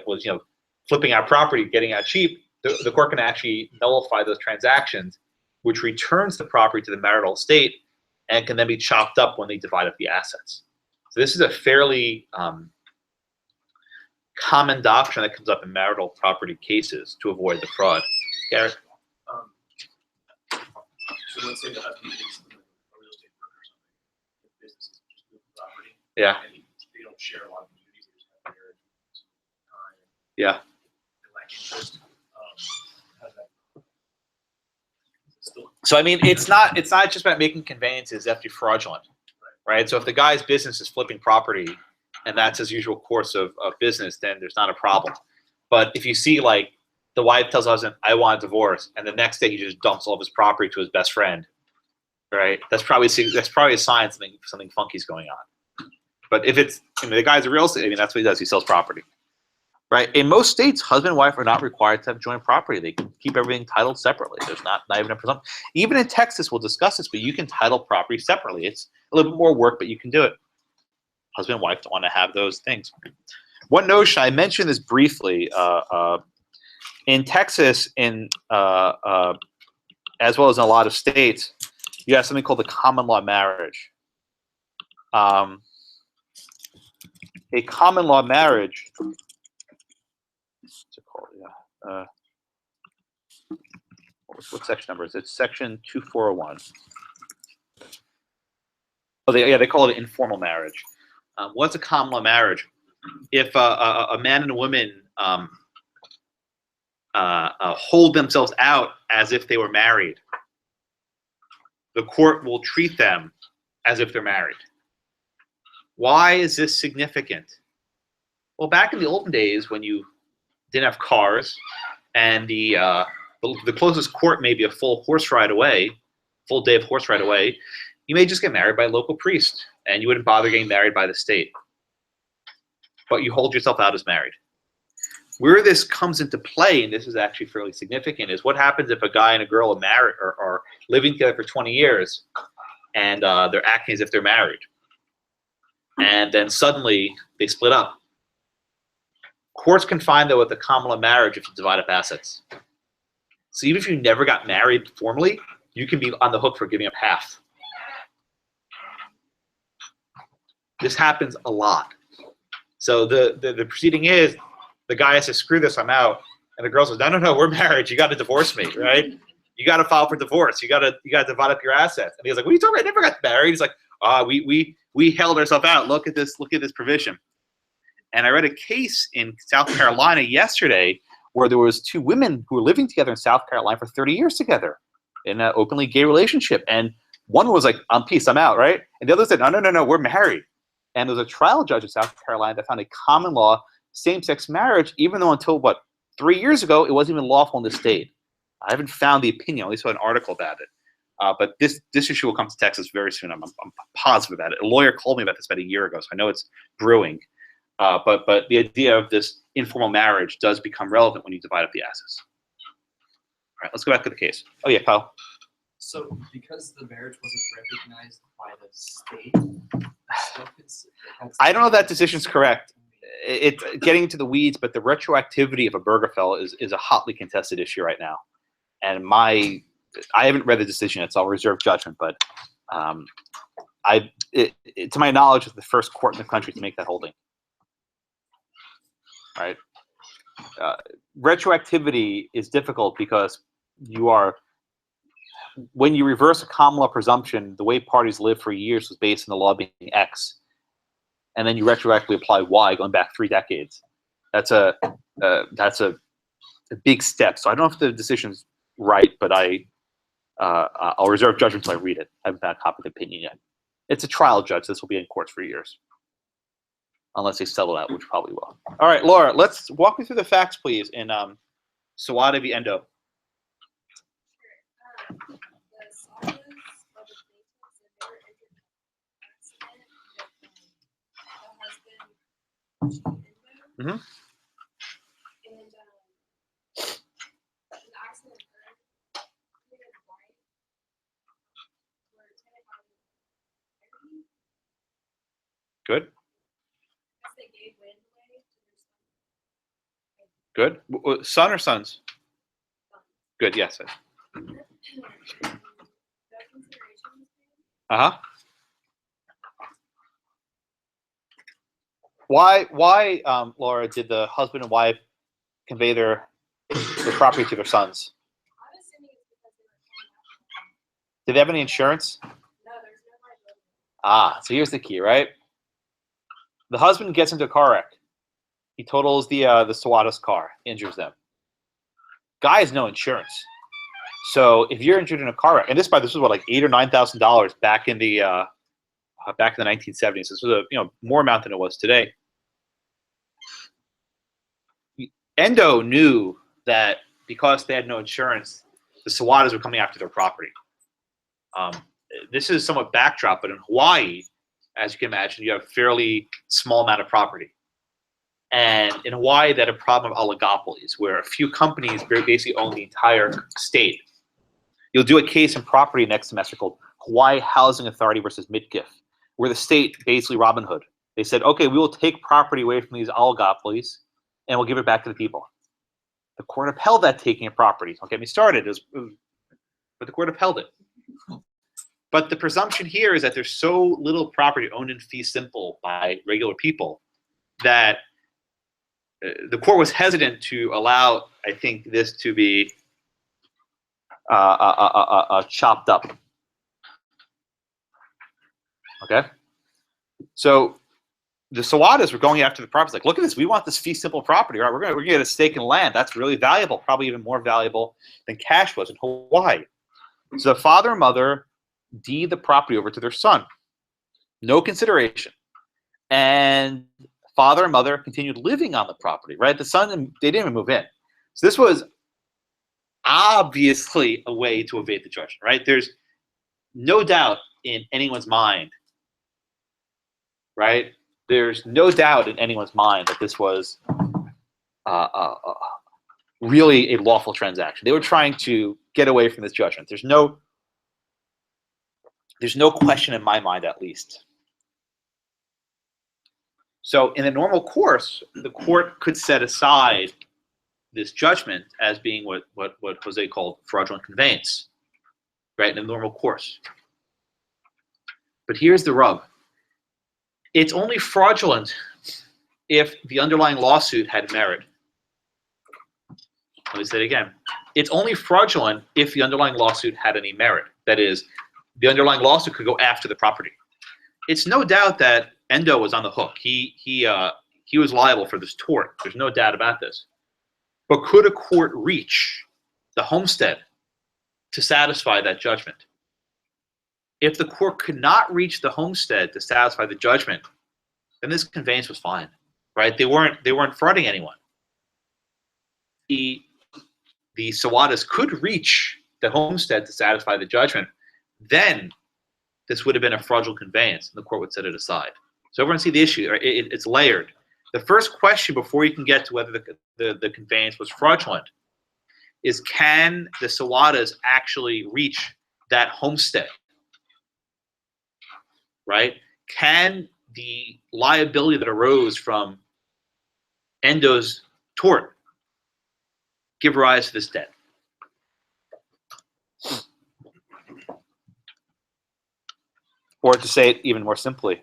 flipping out property, getting out cheap, the court can actually nullify those transactions, which returns the property to the marital estate and can then be chopped up when they divide up the assets. So this is a fairly common doctrine that comes up in marital property cases to avoid the fraud. Garrett? So let's say the husband is a real estate broker or something. The business is just moving property. Yeah. And they don't share a lot of the duties. They just have their time. Yeah. They lack interest. How's that? Still, So I mean, it's not just about making conveyances that have to be fraudulent, right? So if the guy's business is flipping property, and that's his usual course of business, then there's not a problem. But if you see like the wife tells the husband, I want a divorce, and the next day he just dumps all of his property to his best friend, right? That's probably a sign something funky is going on. But if it's the guy's a real estate, that's what he does. He sells property, right? In most states, husband and wife are not required to have joint property. They can keep everything titled separately. There's not even a presumption. Even in Texas, we'll discuss this, but you can title property separately. It's a little bit more work, but you can do it. Husband and wife don't want to have those things. one notion, I mentioned this briefly, in Texas, as well as in a lot of states, you have something called the common law marriage. A common law marriage, what's it called? Yeah. What section number is it? It's section 2401. Oh, they call it informal marriage. What's a common law marriage? If a man and a woman hold themselves out as if they were married, the court will treat them as if they're married. Why is this significant? Well, back in the olden days, when you didn't have cars, and the closest court may be a full day of horse ride away, you may just get married by a local priest, and you wouldn't bother getting married by the state. But you hold yourself out as married. Where this comes into play, and this is actually fairly significant, is what happens if a guy and a girl are married or are living together for 20 years, and they're acting as if they're married, and then suddenly they split up. Courts can find that with a common law marriage if you divide up assets. So even if you never got married formally, you can be on the hook for giving up half. This happens a lot. So the proceeding is, the guy has to, screw this, I'm out. And the girl says, no, we're married. You got to divorce me, right? You got to file for divorce. You got to divide up your assets. And he's like, what are you talking about? I never got married. He's like, we held ourselves out. Look at this provision. And I read a case in South Carolina yesterday where there was two women who were living together in South Carolina for 30 years together in an openly gay relationship. And one was like, I'm peace, I'm out, right? And the other said, no, we're married. And there was a trial judge in South Carolina that found a common law same-sex marriage, even though until, 3 years ago, it wasn't even lawful in the state. I haven't found the opinion, at least saw an article about it. But this issue will come to Texas very soon. I'm positive about it. A lawyer called me about this about a year ago, so I know it's brewing. But the idea of this informal marriage does become relevant when you divide up the assets. All right, let's go back to the case. Oh yeah, Kyle. So because the marriage wasn't recognized by the state, I don't know if that decision's correct. It's getting into the weeds, but the retroactivity of a Bergefell is a hotly contested issue right now. And I haven't read the decision yet, so I'll reserve judgment. But to my knowledge, it's the first court in the country to make that holding. Right? Retroactivity is difficult because when you reverse a common law presumption, the way parties lived for years was based on the law being X, and then you retroactively apply Y, going back 3 decades. That's a big step. So I don't know if the decision's right, but I'll reserve judgment until I read it. I haven't found a copy of the opinion yet. It's a trial judge. This will be in courts for years, unless they settle out, which probably will. All right, Laura, let's walk me through the facts, please, in Sawada v. Endo. The Sawadas are the plaintiffs, and they were injured in an accident with the husband, Endo. Mhm. And the accident occurred, he and his wife were terrified of pregnancy. Good. As they gave wind away to their son. Good. Son or sons? Good, yes. No consideration was made. Uh-huh. Why, Laura, did the husband and wife convey their property to their sons? I'm assuming it's because they were coming out. Did they have any insurance? No, there's no liability. Ah, so here's the key, right? The husband gets into a car wreck. He totals the Sawada's car, injures them. Guy has no insurance. So if you're injured in a car wreck, and this was what, like $8,000 or $9,000 back in the 1970s. This was a more amount than it was today. Endo knew that because they had no insurance, the Sawadas were coming after their property. This is somewhat backdrop, but in Hawaii, as you can imagine, you have a fairly small amount of property. And in Hawaii, they had a problem of oligopolies, where a few companies basically own the entire state. You'll do a case in property next semester called Hawaii Housing Authority versus Midgift, where the state, basically Robin Hood, They said, okay, we will take property away from these oligopolies and we'll give it back to the people. The court upheld that taking of property. Don't get me started, but the court upheld it. But the presumption here is that there's so little property owned in fee simple by regular people that the court was hesitant to allow, I think, this to be chopped up. Okay? So the Sawadas were going after the property. Like, look at this. We want this fee simple property, right? We're gonna get a stake in land. That's really valuable, probably even more valuable than cash was in Hawaii. So the father and mother deed the property over to their son. No consideration. And father and mother continued living on the property, right? The son, they didn't even move in. So this was obviously a way to evade the judgment, right? There's no doubt in anyone's mind, right? There's no doubt in anyone's mind that this was really a lawful transaction. They were trying to get away from this judgment. There's no question in my mind, at least. So in the normal course, the court could set aside this judgment as being what Jose called fraudulent conveyance, right, in the normal course. But here's the rub. It's only fraudulent if the underlying lawsuit had merit. Let me say it again. It's only fraudulent if the underlying lawsuit had any merit. That is, the underlying lawsuit could go after the property. It's no doubt that Endo was on the hook. He was liable for this tort. There's no doubt about this. But could a court reach the homestead to satisfy that judgment? If the court could not reach the homestead to satisfy the judgment, then this conveyance was fine, right? They weren't frauding anyone. The Sawadas could reach the homestead to satisfy the judgment, then this would have been a fraudulent conveyance, and the court would set it aside. So everyone see the issue. Right? It's layered. The first question before you can get to whether the conveyance was fraudulent is, can the Sawadas actually reach that homestead? Right? Can the liability that arose from Endo's tort give rise to this debt? Or to say it even more simply,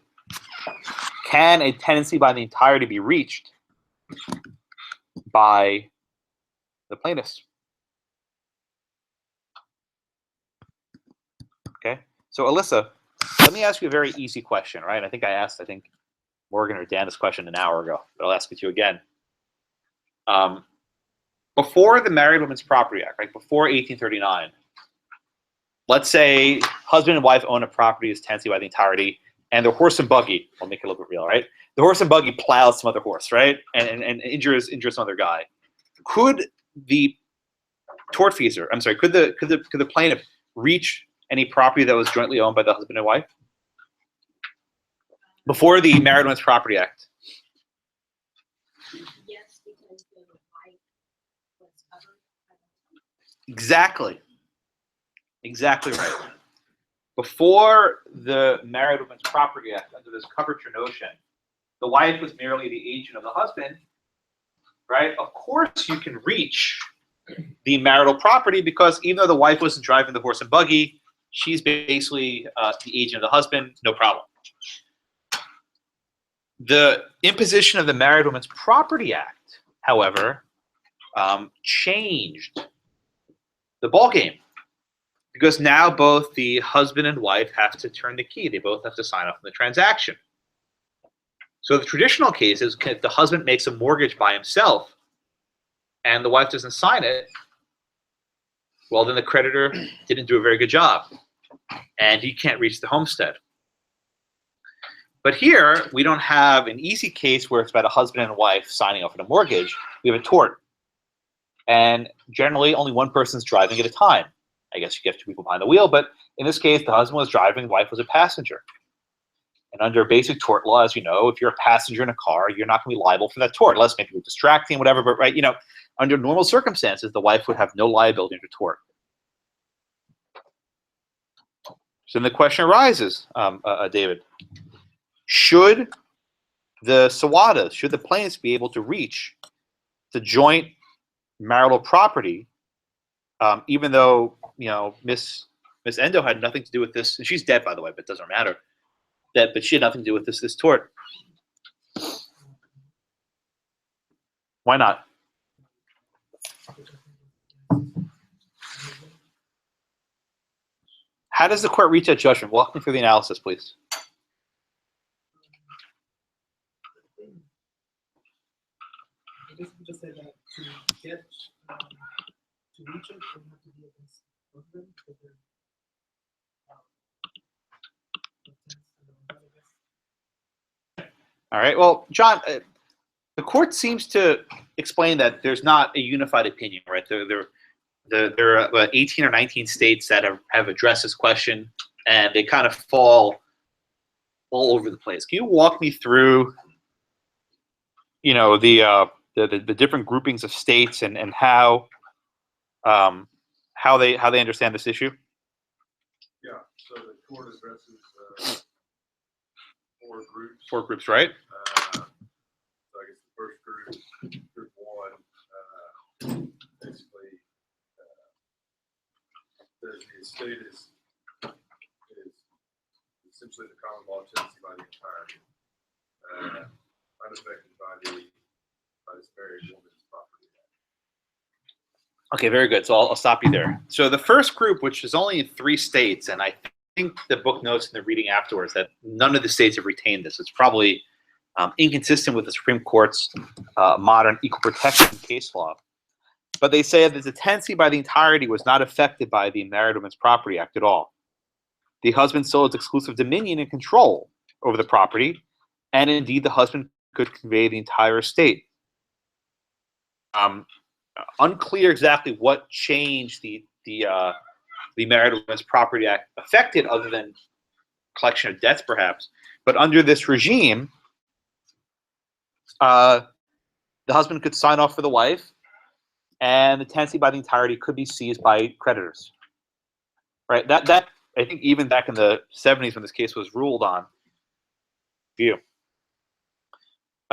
can a tenancy by the entirety be reached by the plaintiffs? Okay, so Alyssa, let me ask you a very easy question, right? I think I asked, Morgan or Dan this question an hour ago, but I'll ask it to you again. Before the Married Women's Property Act, right, before 1839, let's say husband and wife own a property as tenancy by the entirety, and their horse and buggy, I'll make it a little bit real, right? The horse and buggy plows some other horse, right? And injures some other guy. Could the tortfeasor, could the plaintiff reach any property that was jointly owned by the husband and wife? Before the Married Women's Property Act. Yes, because the wife was covered by the Exactly. Exactly right. Before the Married Women's Property Act, under this coverture notion, the wife was merely the agent of the husband, right? Of course you can reach the marital property because even though the wife wasn't driving the horse and buggy, she's basically the agent of the husband, no problem. The imposition of the Married Women's Property Act, however, changed the ballgame. Because now both the husband and wife have to turn the key. They both have to sign off on the transaction. So the traditional case is if the husband makes a mortgage by himself and the wife doesn't sign it, well, then the creditor didn't do a very good job and he can't reach the homestead. But here, we don't have an easy case where it's about a husband and wife signing off on a mortgage. We have a tort. And generally, only one person's driving at a time. I guess you get two people behind the wheel, but in this case, the husband was driving, the wife was a passenger. And under basic tort law, as you know, if you're a passenger in a car, you're not going to be liable for that tort, unless maybe you're distracting, whatever. But right, under normal circumstances, the wife would have no liability under tort. So then the question arises, David, should the Sawada, should the plaintiffs be able to reach the joint marital property, even though, you know, Miss Endo had nothing to do with this, and she's dead, by the way, but it doesn't matter. But she had nothing to do with this tort. Why not? How does the court reach that judgment? Walk me through the analysis, please. I guess we just say that to get to reach it, we have to be against both of them because they're All right. Well, John, the court seems to explain that there's not a unified opinion, right? There are 18 or 19 states that have addressed this question, and they kind of fall all over the place. Can you walk me through, you know, the different groupings of states and how they understand this issue? Yeah, so the court addresses four groups. Four groups, right? So I guess the first group, group one, basically says the estate is essentially the common law tenancy by the entirety, unaffected by this married woman's property. Okay, very good. So I'll stop you there. So the first group, which is only in 3 states, and I think the book notes in the reading afterwards that none of the states have retained this. It's probably inconsistent with the Supreme Court's modern equal protection case law. But they say that the tenancy by the entirety was not affected by the Marital Women's Property Act at all. The husband still has exclusive dominion and control over the property, and indeed the husband could convey the entire estate. Unclear exactly what change the Marital Women's Property Act affected, other than collection of debts, perhaps. But under this regime, the husband could sign off for the wife, and the tenancy by the entirety could be seized by creditors. Right? That I think even back in the 70s when this case was ruled on. View.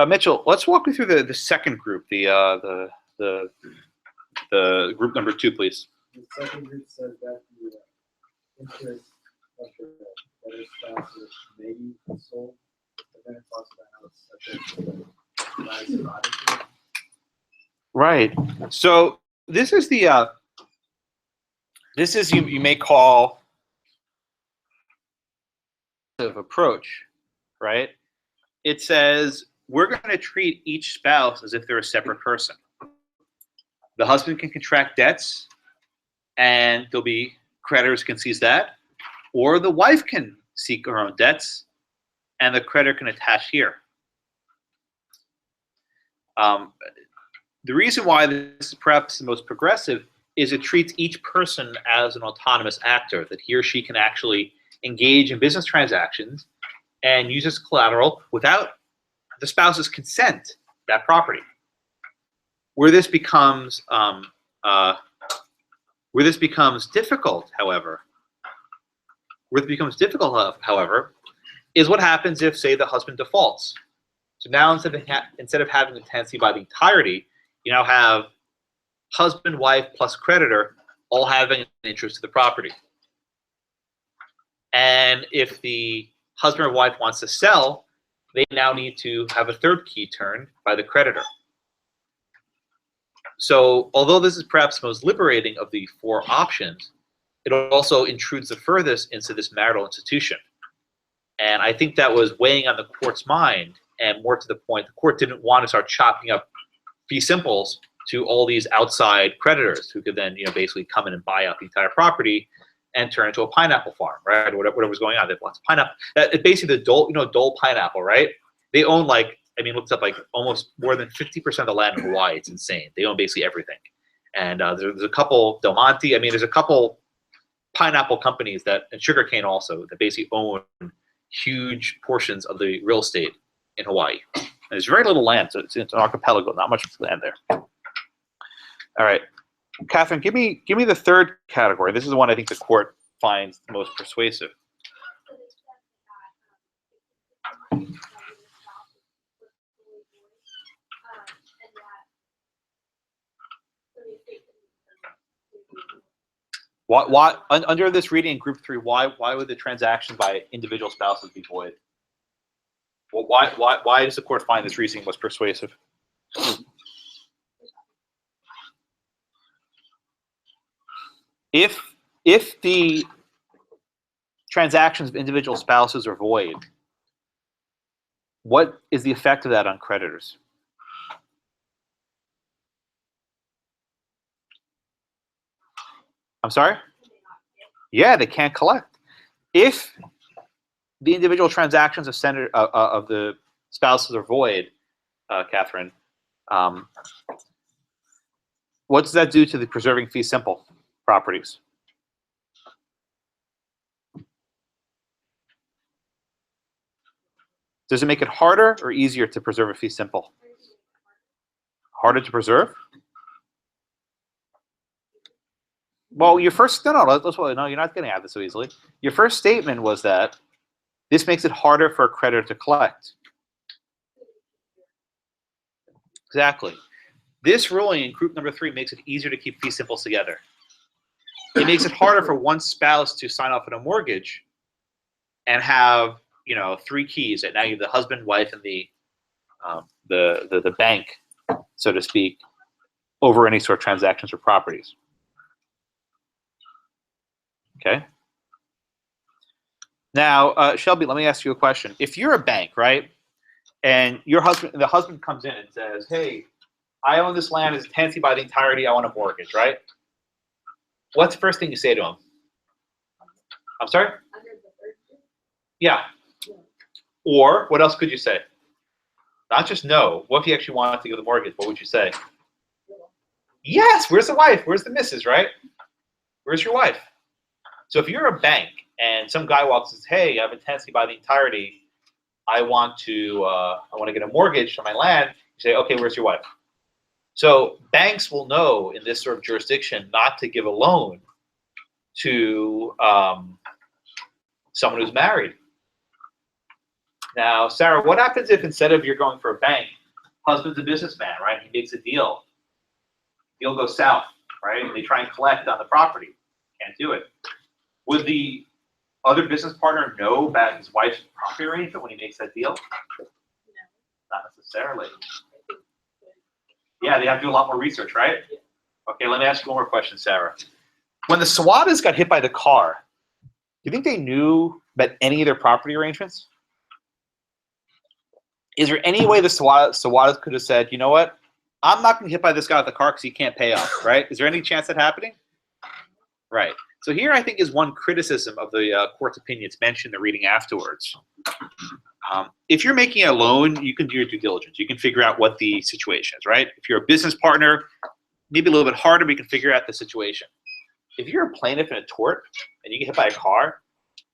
Mitchell, let's walk me through the second group, the group number 2, please. the second group says that the interest of the debtor's spouses may be sold, but then it talks about how it's subject to the rights of auditor. Right. So this is the you may call of approach, right? It says we're going to treat each spouse as if they're a separate person. The husband can contract debts, and there'll be creditors can seize that, or the wife can seek her own debts, and the creditor can attach here. The reason why this is perhaps the most progressive is it treats each person as an autonomous actor, that he or she can actually engage in business transactions and use as collateral without the spouse's consent that property. Where this becomes difficult, however, is what happens if, say, the husband defaults. So now instead of having the tenancy by the entirety, you now have husband, wife, plus creditor all having an interest in the property. And if the husband or wife wants to sell, they now need to have a third key turned by the creditor. So although this is perhaps the most liberating of the 4 options, it also intrudes the furthest into this marital institution. And I think that was weighing on the court's mind, and more to the point, the court didn't want to start chopping up fee simples to all these outside creditors who could then, basically come in and buy out the entire property and turn it into a pineapple farm, right? Or whatever was going on. They have lots of pineapple. Basically the Dole pineapple, right? They own looked up almost more than 50% of the land in Hawaii. It's insane. They own basically everything. And there's a couple, Del Monte, there's a couple pineapple companies and sugarcane also, that basically own huge portions of the real estate in Hawaii. And there's very little land, so it's an archipelago, not much land there. All right, Catherine, give me the third category. This is the one I think the court finds the most persuasive. So they said that if the spouse was Under this reading in group 3, why would the transactions by individual spouses be void? Well, why does the court find this reasoning was persuasive? If the transactions of individual spouses are void, what is the effect of that on creditors? I'm sorry? Yeah, they can't collect. If the individual transactions of the spouses are void, Catherine, what does that do to the preserving fee simple properties? Does it make it harder or easier to preserve a fee simple? Harder to preserve? Well, your first no, you're not getting at this so easily. Your first statement was that this makes it harder for a creditor to collect. Exactly. This ruling in group number 3 makes it easier to keep fee simples together. It makes it harder for one spouse to sign off on a mortgage and have 3 keys. And now you have the husband, wife, and the bank, so to speak, over any sort of transactions or properties. Okay. Now, Shelby, let me ask you a question. If you're a bank, right, and the husband comes in and says, "Hey, I own this land as a tenancy by the entirety. I want a mortgage," right? What's the first thing you say to him? I'm sorry? Yeah. Or what else could you say? Not just no. What if you actually wanted to get the mortgage? What would you say? Yes. Where's the wife? Where's the missus? Right? Where's your wife? So if you're a bank and some guy walks and says, "Hey, I have a tenancy by the entirety. I want to get a mortgage for my land," you say, "Okay, where's your wife?" So banks will know in this sort of jurisdiction not to give a loan to someone who's married. Now, Sarah, what happens if instead of you're going for a bank, husband's a businessman, right? He makes a deal. Deal goes south, right? And they try and collect on the property. Can't do it. Would the other business partner know about his wife's property arrangement when he makes that deal? No. Not necessarily. Yeah, they have to do a lot more research, right? Okay, let me ask you one more question, Sarah. When the Sawadas got hit by the car, do you think they knew about any of their property arrangements? Is there any way the Sawadas could have said, "You know what? I'm not going to get hit by this guy with the car because he can't pay off," right? Is there any chance that happening? Right. So here I think is one criticism of the court's opinion. It's mentioned in the reading afterwards. If you're making a loan, you can do your due diligence. You can figure out what the situation is, right? If you're a business partner, maybe a little bit harder, but you can figure out the situation. If you're a plaintiff in a tort and you get hit by a car,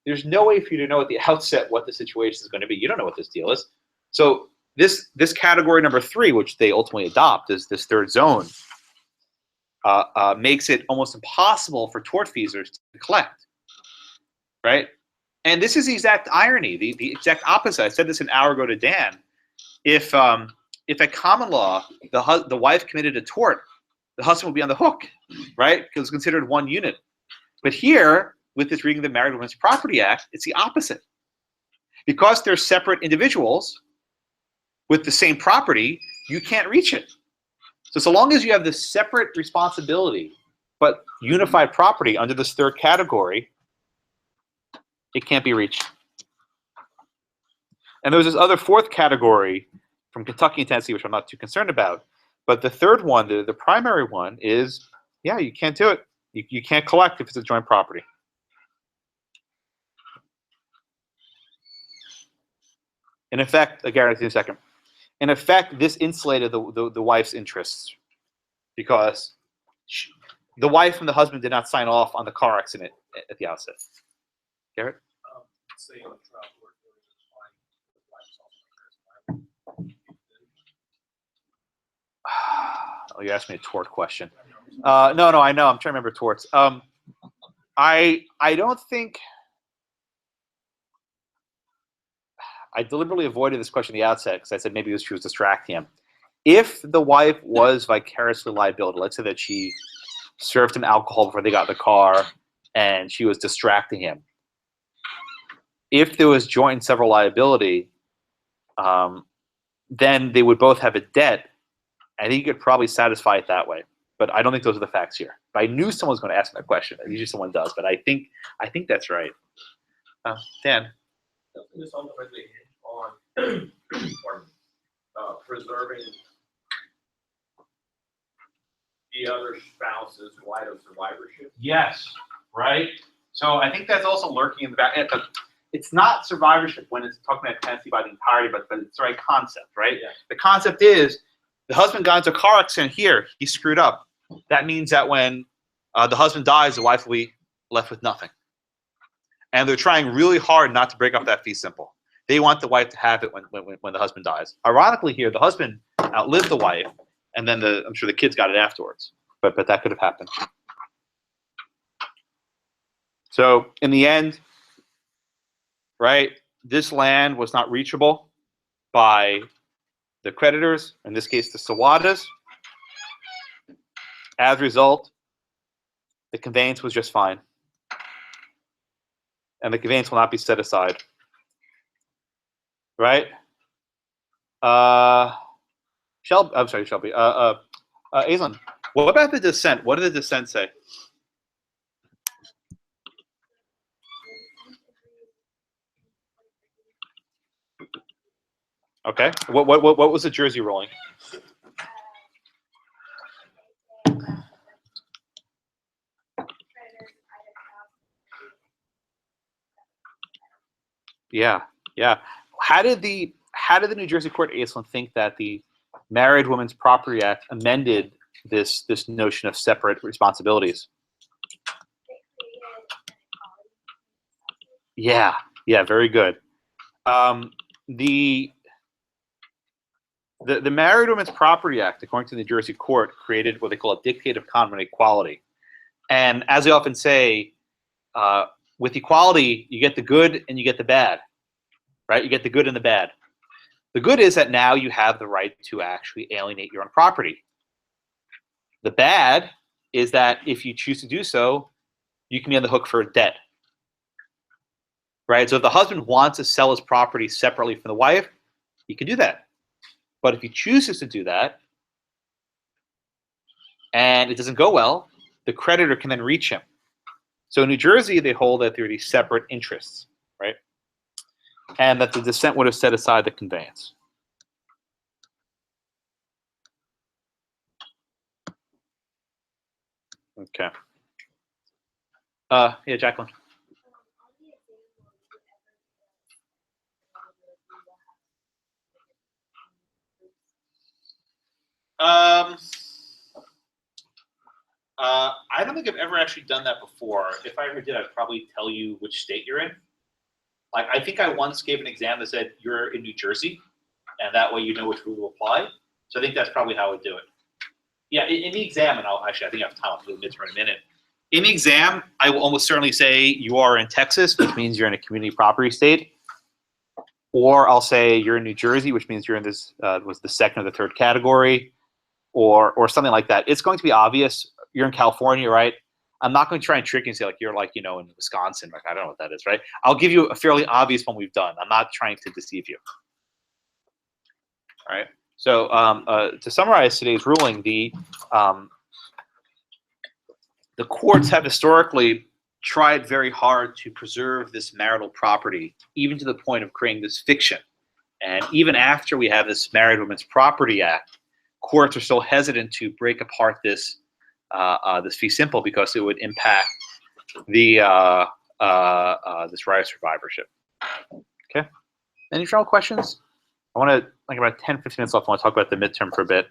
there's no way for you to know at the outset what the situation is going to be. You don't know what this deal is. So this category number 3, which they ultimately adopt, is this third zone, makes it almost impossible for tortfeasors to collect, right? And this is the exact irony, the exact opposite. I said this an hour ago to Dan. If at common law the wife committed a tort, the husband would be on the hook, right? Because it's considered one unit. But here, with this reading of the Marital Property Act, it's the opposite. Because they're separate individuals with the same property, you can't reach it. So long as you have this separate responsibility, but unified property under this third category, it can't be reached. And there's this other fourth category from Kentucky and Tennessee, which I'm not too concerned about. But the third one, the primary one, is, yeah, you can't do it. You can't collect if it's a joint property. In effect, I guarantee in a second. In effect, this insulated the wife's interests because the wife and the husband did not sign off on the car accident at the outset. Garrett? Say in the trial court, Oh, you asked me a tort question. No, I know. I'm trying to remember torts. I don't think. I deliberately avoided this question at the outset because I said maybe she was distracting him. If the wife was vicariously liable, let's say that she served him alcohol before they got in the car, and she was distracting him. If there was joint and several liability, then they would both have a debt. I think you could probably satisfy it that way. But I don't think those are the facts here. But I knew someone was going to ask that question. Usually someone does, but I think that's right. Dan. Doesn't this ultimately hinge on preserving the other spouse's right of survivorship? Yes, right? So I think that's also lurking in the back. It's not survivorship when it's talking about tenancy by the entirety, but it's the right concept, right? Yeah. The concept is the husband got into a car accident here. He screwed up. That means that when the husband dies, the wife will be left with nothing. And they're trying really hard not to break up that fee simple. They want the wife to have it when the husband dies. Ironically here, the husband outlived the wife, and then I'm sure the kids got it afterwards. But that could have happened. So in the end, right, this land was not reachable by the creditors, in this case the Sawadas. As a result, the conveyance was just fine. And the conveyance will not be set aside. Right? Shelby, Aislinn, what about the dissent? What did the dissent say? Okay. What was the Jersey ruling? Yeah. How did the New Jersey court, Aislinn, think that the Married Women's Property Act amended this notion of separate responsibilities? Yeah, very good. The Married Women's Property Act, according to the New Jersey court, created what they call a dictate of common equality. And as they often say, with equality, you get the good and you get the bad, right? You get the good and the bad. The good is that now you have the right to actually alienate your own property. The bad is that if you choose to do so, you can be on the hook for a debt, right? So if the husband wants to sell his property separately from the wife, he can do that. But if he chooses to do that and it doesn't go well, the creditor can then reach him. So in New Jersey, they hold that there are these separate interests, right? And that the dissent would have set aside the conveyance. Okay. Yeah, Jacqueline. I don't think I've ever actually done that before. If I ever did, I'd probably tell you which state you're in. Like, I think I once gave an exam that said you're in New Jersey, and that way you know which rule will apply. So I think that's probably how I would do it. Yeah, in the exam, and I think I have time to do the midterm in a minute. In the exam, I will almost certainly say you are in Texas, which means you're in a community property state. Or I'll say you're in New Jersey, which means you're in this was the second or the third category, or something like that. It's going to be obvious. You're in California, right? I'm not going to try and trick you and say like you're like, you know, in Wisconsin. Like, I don't know what that is, right? I'll give you a fairly obvious one we've done. I'm not trying to deceive you. All right. So to summarize today's ruling, the courts have historically tried very hard to preserve this marital property, even to the point of creating this fiction. And even after we have this Married Women's Property Act, courts are still hesitant to break apart this fee simple because it would impact the this right of survivorship. Okay. Any general questions? I want to, like, about 10, 15 minutes left. I want to talk about the midterm for a bit.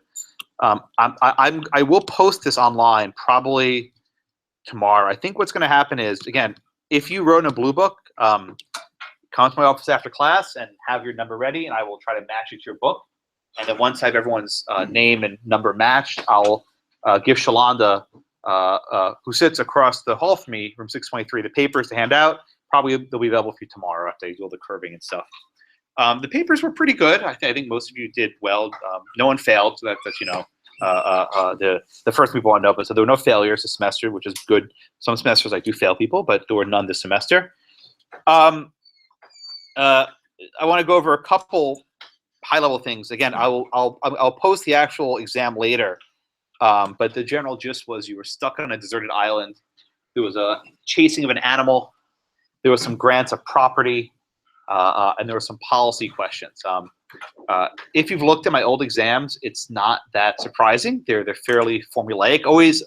I will post this online probably tomorrow. I think what's going to happen is, again, if you wrote in a blue book, come to my office after class and have your number ready, and I will try to match it to your book. And then once I have everyone's name and number matched, I'll give Shalanda, who sits across the hall from me, room 623, the papers to hand out. Probably they'll be available for you tomorrow after you do all the curving and stuff. The papers were pretty good. I think most of you did well. No one failed, so that's, you know, the first people want to know. But so there were no failures this semester, which is good. Some semesters I do fail people, but there were none this semester. I want to go over a couple high-level things. Again, I'll post the actual exam later. But the general gist was you were stuck on a deserted island. There was a chasing of an animal. There was some grants of property, and there were some policy questions. If you've looked at my old exams, it's not that surprising. They're fairly formulaic. Always,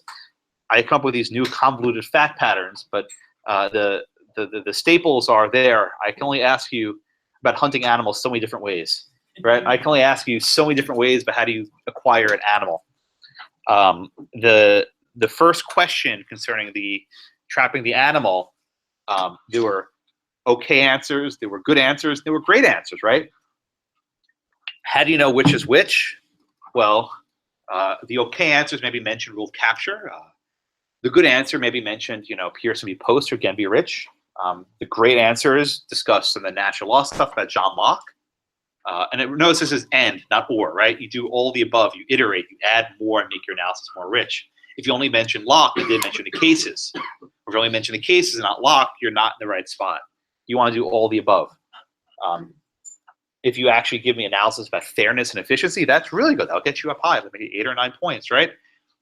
I come up with these new convoluted fact patterns, but the staples are there. I can only ask you about hunting animals so many different ways, right? I can only ask you so many different ways about how do you acquire an animal. The first question concerning the trapping the animal, there were okay answers, there were good answers, there were great answers, right? How do you know which is which? Well, the okay answers maybe mentioned ruled capture. The good answer maybe mentioned, Pearson v. Post or Again v. Rich. The great answers discussed some of the natural law stuff about John Locke. And notice this is and, not or, right? You do all the above. You iterate, you add more and make your analysis more rich. If you only mention Locke, you didn't mention the cases. Or if you only mention the cases and not Locke, you're not in the right spot. You want to do all the above. If you actually give me analysis about fairness and efficiency, that's really good. That'll get you up high, maybe 8 or 9 points, right?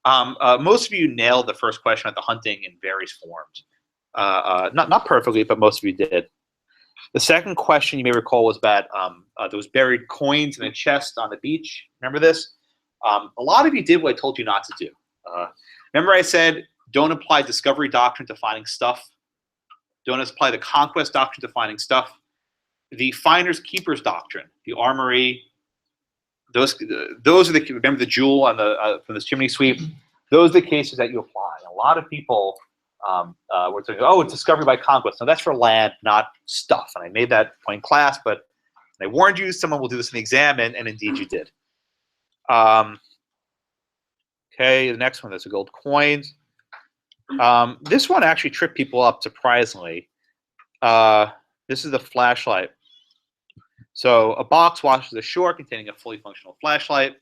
Most of you nailed the first question at the hunting in various forms. Not perfectly, but most of you did. The second question you may recall was about those buried coins in a chest on the beach. Remember this? A lot of you did what I told you not to do. Remember I said, don't apply discovery doctrine to finding stuff. Don't apply the conquest doctrine to finding stuff. The finders keepers doctrine, the armory, those are the, remember the jewel on the from this chimney sweep? Those are the cases that you apply. A lot of people were saying, oh, it's discovery by conquest. No, that's for land, not stuff. And I made that point in class, but I warned you someone will do this in the exam, and indeed you did. Okay, the next one, there's the gold coins. This one actually tripped people up, surprisingly. This is the flashlight. So a box washes ashore containing a fully functional flashlight.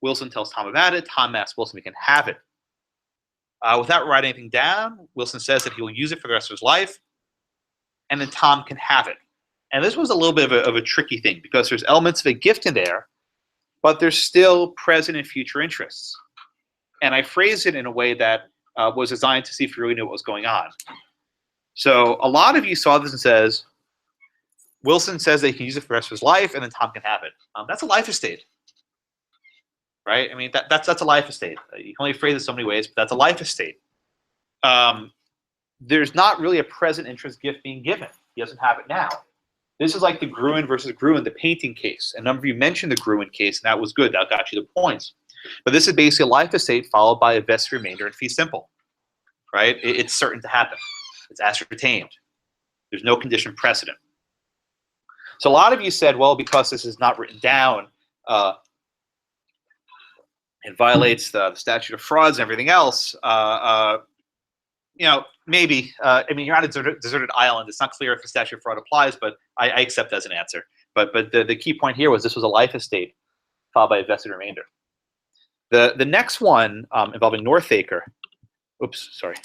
Wilson tells Tom about it. Tom asks Wilson if he can have it. Without writing anything down, Wilson says that he will use it for the rest of his life, and then Tom can have it. And this was a little bit of a tricky thing because there's elements of a gift in there, but there's still present and future interests. And I phrased it in a way that was designed to see if you really knew what was going on. So a lot of you saw this and says, Wilson says that he can use it for the rest of his life, and then Tom can have it. That's a life estate, right? I mean, that's a life estate. You can only phrase it so many ways, but that's a life estate. There's not really a present interest gift being given. He doesn't have it now. This is like the Gruen versus Gruen, the painting case. A number of you mentioned the Gruen case, and that was good. That got you the points. But this is basically a life estate followed by a vested remainder in fee simple, right? It's certain to happen. It's ascertained. There's no condition precedent. So a lot of you said, well, because this is not written down, it violates the statute of frauds and everything else. Maybe. I mean, you're on a deserted island. It's not clear if the statute of fraud applies, but I accept that as an answer. But the key point here was this was a life estate followed by a vested remainder. The next one involving Northacre. Oops, sorry.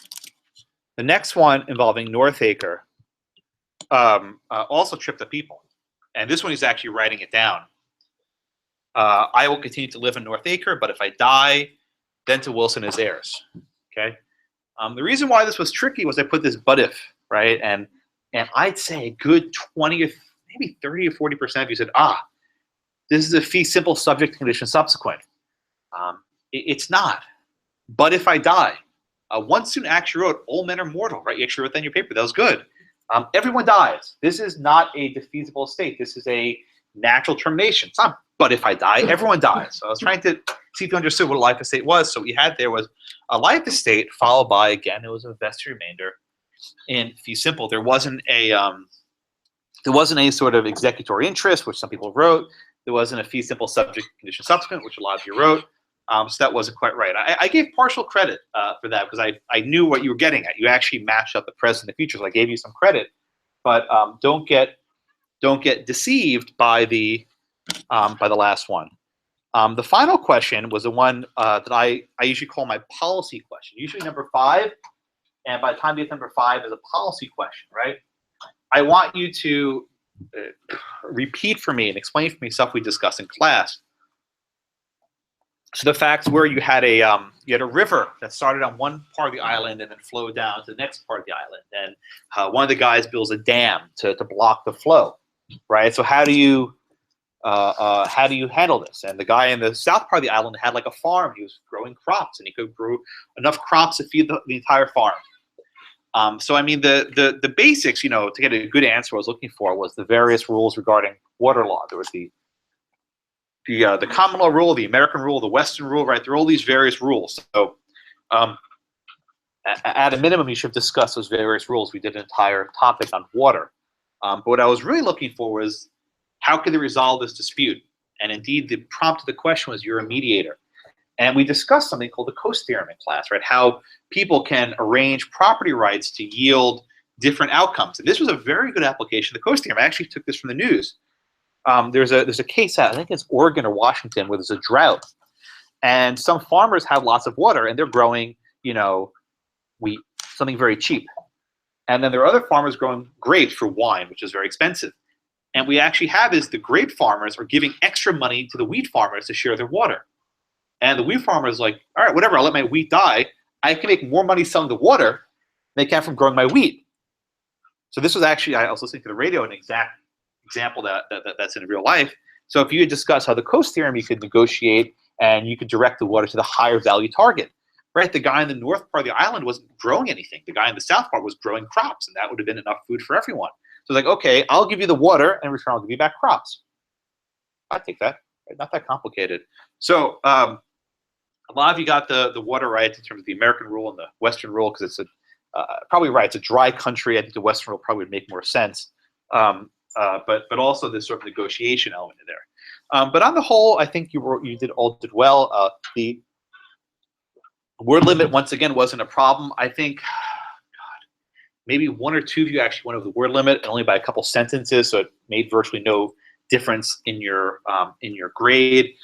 The next one involving Northacre also tripped the people. And this one he's actually writing it down. I will continue to live in Northacre, but if I die, then to Wilson his heirs. Okay. The reason why this was tricky was I put this but if, right? And I'd say a good 20 or maybe 30 or 40% of you said, this is a fee simple subject to condition subsequent. It's not. But if I die, one student actually wrote, all men are mortal, right? You actually wrote that in your paper. That was good. Everyone dies. This is not a defeasible state. This is a natural termination. It's not, but if I die, everyone dies. So I was trying to see if you understood what a life estate was. So what we had there was a life estate followed by, again, it was a vested remainder in fee simple. There wasn't any sort of executory interest, which some people wrote. There wasn't a fee simple subject condition subsequent, which a lot of you wrote. So that wasn't quite right. I gave partial credit for that because I knew what you were getting at. You actually matched up the present and the future, so I gave you some credit. But don't get deceived by the last one. The final question was the one that I usually call my policy question. Usually number 5, and by the time you get to number 5 is a policy question, right? I want you to repeat for me and explain for me stuff we discussed in class. So the facts were you had a river that started on one part of the island and then flowed down to the next part of the island. And one of the guys builds a dam to block the flow, right? So how do you handle this? And the guy in the south part of the island had like a farm. He was growing crops, and he could grow enough crops to feed the entire farm. So I mean, the basics, you know, to get a good answer, I was looking for was the various rules regarding water law. There was the common law rule, the American rule, the Western rule, right? There are all these various rules. So at a minimum, you should discuss those various rules. We did an entire topic on water. But what I was really looking for was how could they resolve this dispute? And indeed, the prompt of the question was, you're a mediator. And we discussed something called the coast theorem in class, right? How people can arrange property rights to yield different outcomes. And this was a very good application of the coast theorem. I actually took this from the news. There's a case out, I think it's Oregon or Washington, where there's a drought, and some farmers have lots of water and they're growing, you know, wheat, something very cheap. And then there are other farmers growing grapes for wine, which is very expensive. And we actually have is the grape farmers are giving extra money to the wheat farmers to share their water. And the wheat farmer is like, all right, whatever, I'll let my wheat die. I can make more money selling the water than I can from growing my wheat. So this was actually, I was listening to the radio, an exact example that's in real life. So if you had discussed how the coast theorem, you could negotiate and you could direct the water to the higher value target, right? The guy in the north part of the island wasn't growing anything. The guy in the south part was growing crops, and that would have been enough food for everyone. So it's like, okay, I'll give you the water, and in return, I'll give you back crops. I'd take that. Right? Not that complicated. So a lot of you got the water rights in terms of the American rule and the Western rule, because it's probably right. It's a dry country. I think the Western rule probably would make more sense. But also this sort of negotiation element in there. But on the whole, I think you did well. The word limit, once again, wasn't a problem. I think, God, maybe 1 or 2 of you actually went over the word limit, and only by a couple sentences, so it made virtually no difference in your grade.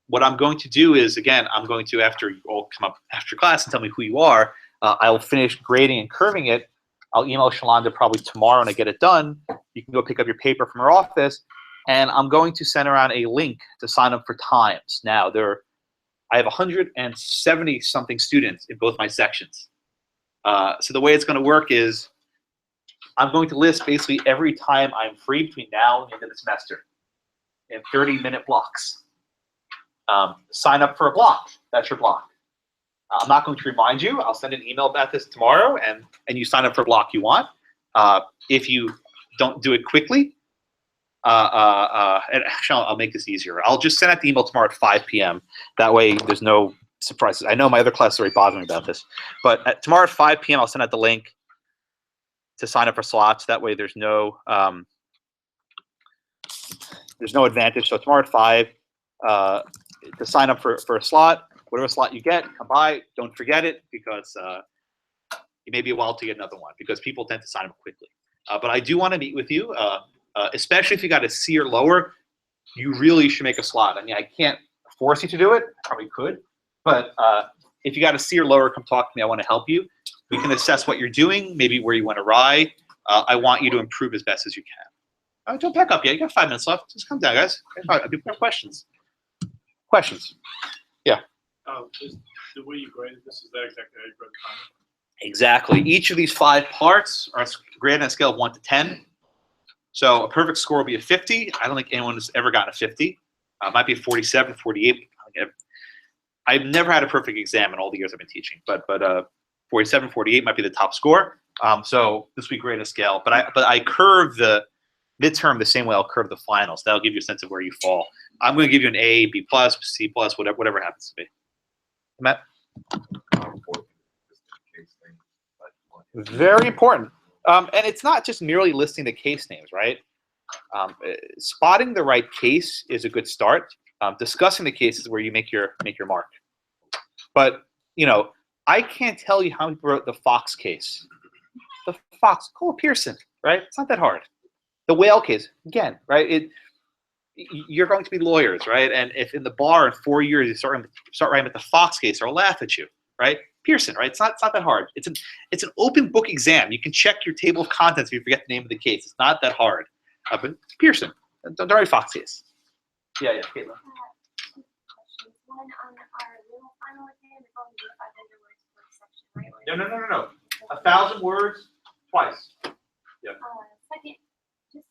What I'm going to do is, again, I'm going to, after you all come up after class and tell me who you are, I'll finish grading and curving it. I'll email Shalonda probably tomorrow when I get it done. You can go pick up your paper from her office, and I'm going to send around a link to sign up for times. Now, I have 170 something students in both my sections. So the way it's going to work is I'm going to list basically every time I'm free between now and the end of the semester in 30-minute blocks. Sign up for a block. That's your block. I'm not going to remind you. I'll send an email about this tomorrow, and you sign up for a block you want. If you don't do it quickly, and actually, I'll make this easier. I'll just send out the email tomorrow at 5 p.m. That way, there's no surprises. I know my other classes are already bothering me about this, but tomorrow at 5 p.m., I'll send out the link to sign up for slots. That way, there's no advantage. So tomorrow at 5, to sign up for a slot. Whatever slot you get, come by. Don't forget it, because it may be a while to get another one, because people tend to sign up quickly. But I do want to meet with you, especially if you got a C or lower. You really should make a slot. I mean, I can't force you to do it. I probably could. But if you got a C or lower, come talk to me. I want to help you. We can assess what you're doing, maybe where you went awry. I want you to improve as best as you can. Don't pack up yet. You got 5 minutes left. Just come down, guys. People have questions. Questions? Yeah. Is the way you graded this, is that exactly how you graded the comment? Exactly. Each of these 5 parts are graded on a scale of 1 to 10. So a perfect score will be a 50. I don't think anyone has ever gotten a 50. It might be a 47, 48. I've never had a perfect exam in all the years I've been teaching, but 47, 48 might be the top score. So this will be graded on a scale. But I curve the midterm the same way I'll curve the finals. That'll give you a sense of where you fall. I'm going to give you an A, B+, C+, whatever happens to be. Matt? Very important. And it's not just merely listing the case names, right? Spotting the right case is a good start. Discussing the case is where you make your mark. But, you know, I can't tell you how many people wrote the Fox case. The Fox, Cole Pearson, right? It's not that hard. The whale case, again, right? you're going to be lawyers, right? And if in the bar in 4 years you start writing with the Fox case, they'll laugh at you, right? Pearson, right? It's not that hard. It's an open book exam. You can check your table of contents if you forget the name of the case. It's not that hard. But it's Pearson. Don't write Fox case. Yeah, Caitlin. Two questions. One on our little final exam, it's only 500 words per section, right? Or- No. 1,000 words twice. Second, just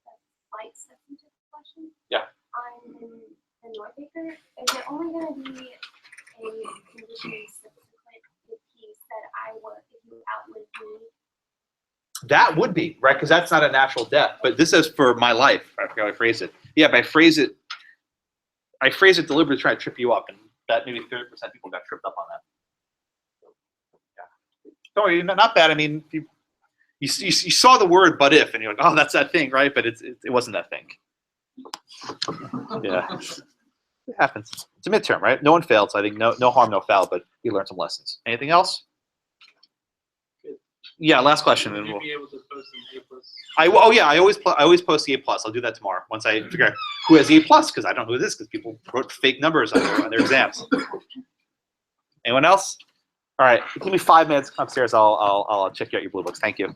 a slight substantive question. Yeah. On the North Acre, is it only gonna be a condition subsequent if he said if you outlive me? That would be, right? Because that's not a natural death. But this says for my life. I forgot how I phrased it. Yeah, but I phrase it deliberately to try to trip you up. And that maybe 30% of people got tripped up on that. Yeah. Don't worry, not bad. I mean, you saw the word "but if" and you're like, oh, that's that thing, right? But it wasn't that thing. Yeah, it happens. It's a midterm, right? No one failed, so I think no harm, no foul. But you learned some lessons. Anything else? Yeah, last question. Would And you we'll, be able to post an A+? I always post the A+. I'll do that tomorrow once I figure out who has the A+, because I don't know who it is, because people wrote fake numbers on their exams. Anyone else? All right, give me 5 minutes upstairs. I'll check out your blue books. Thank you.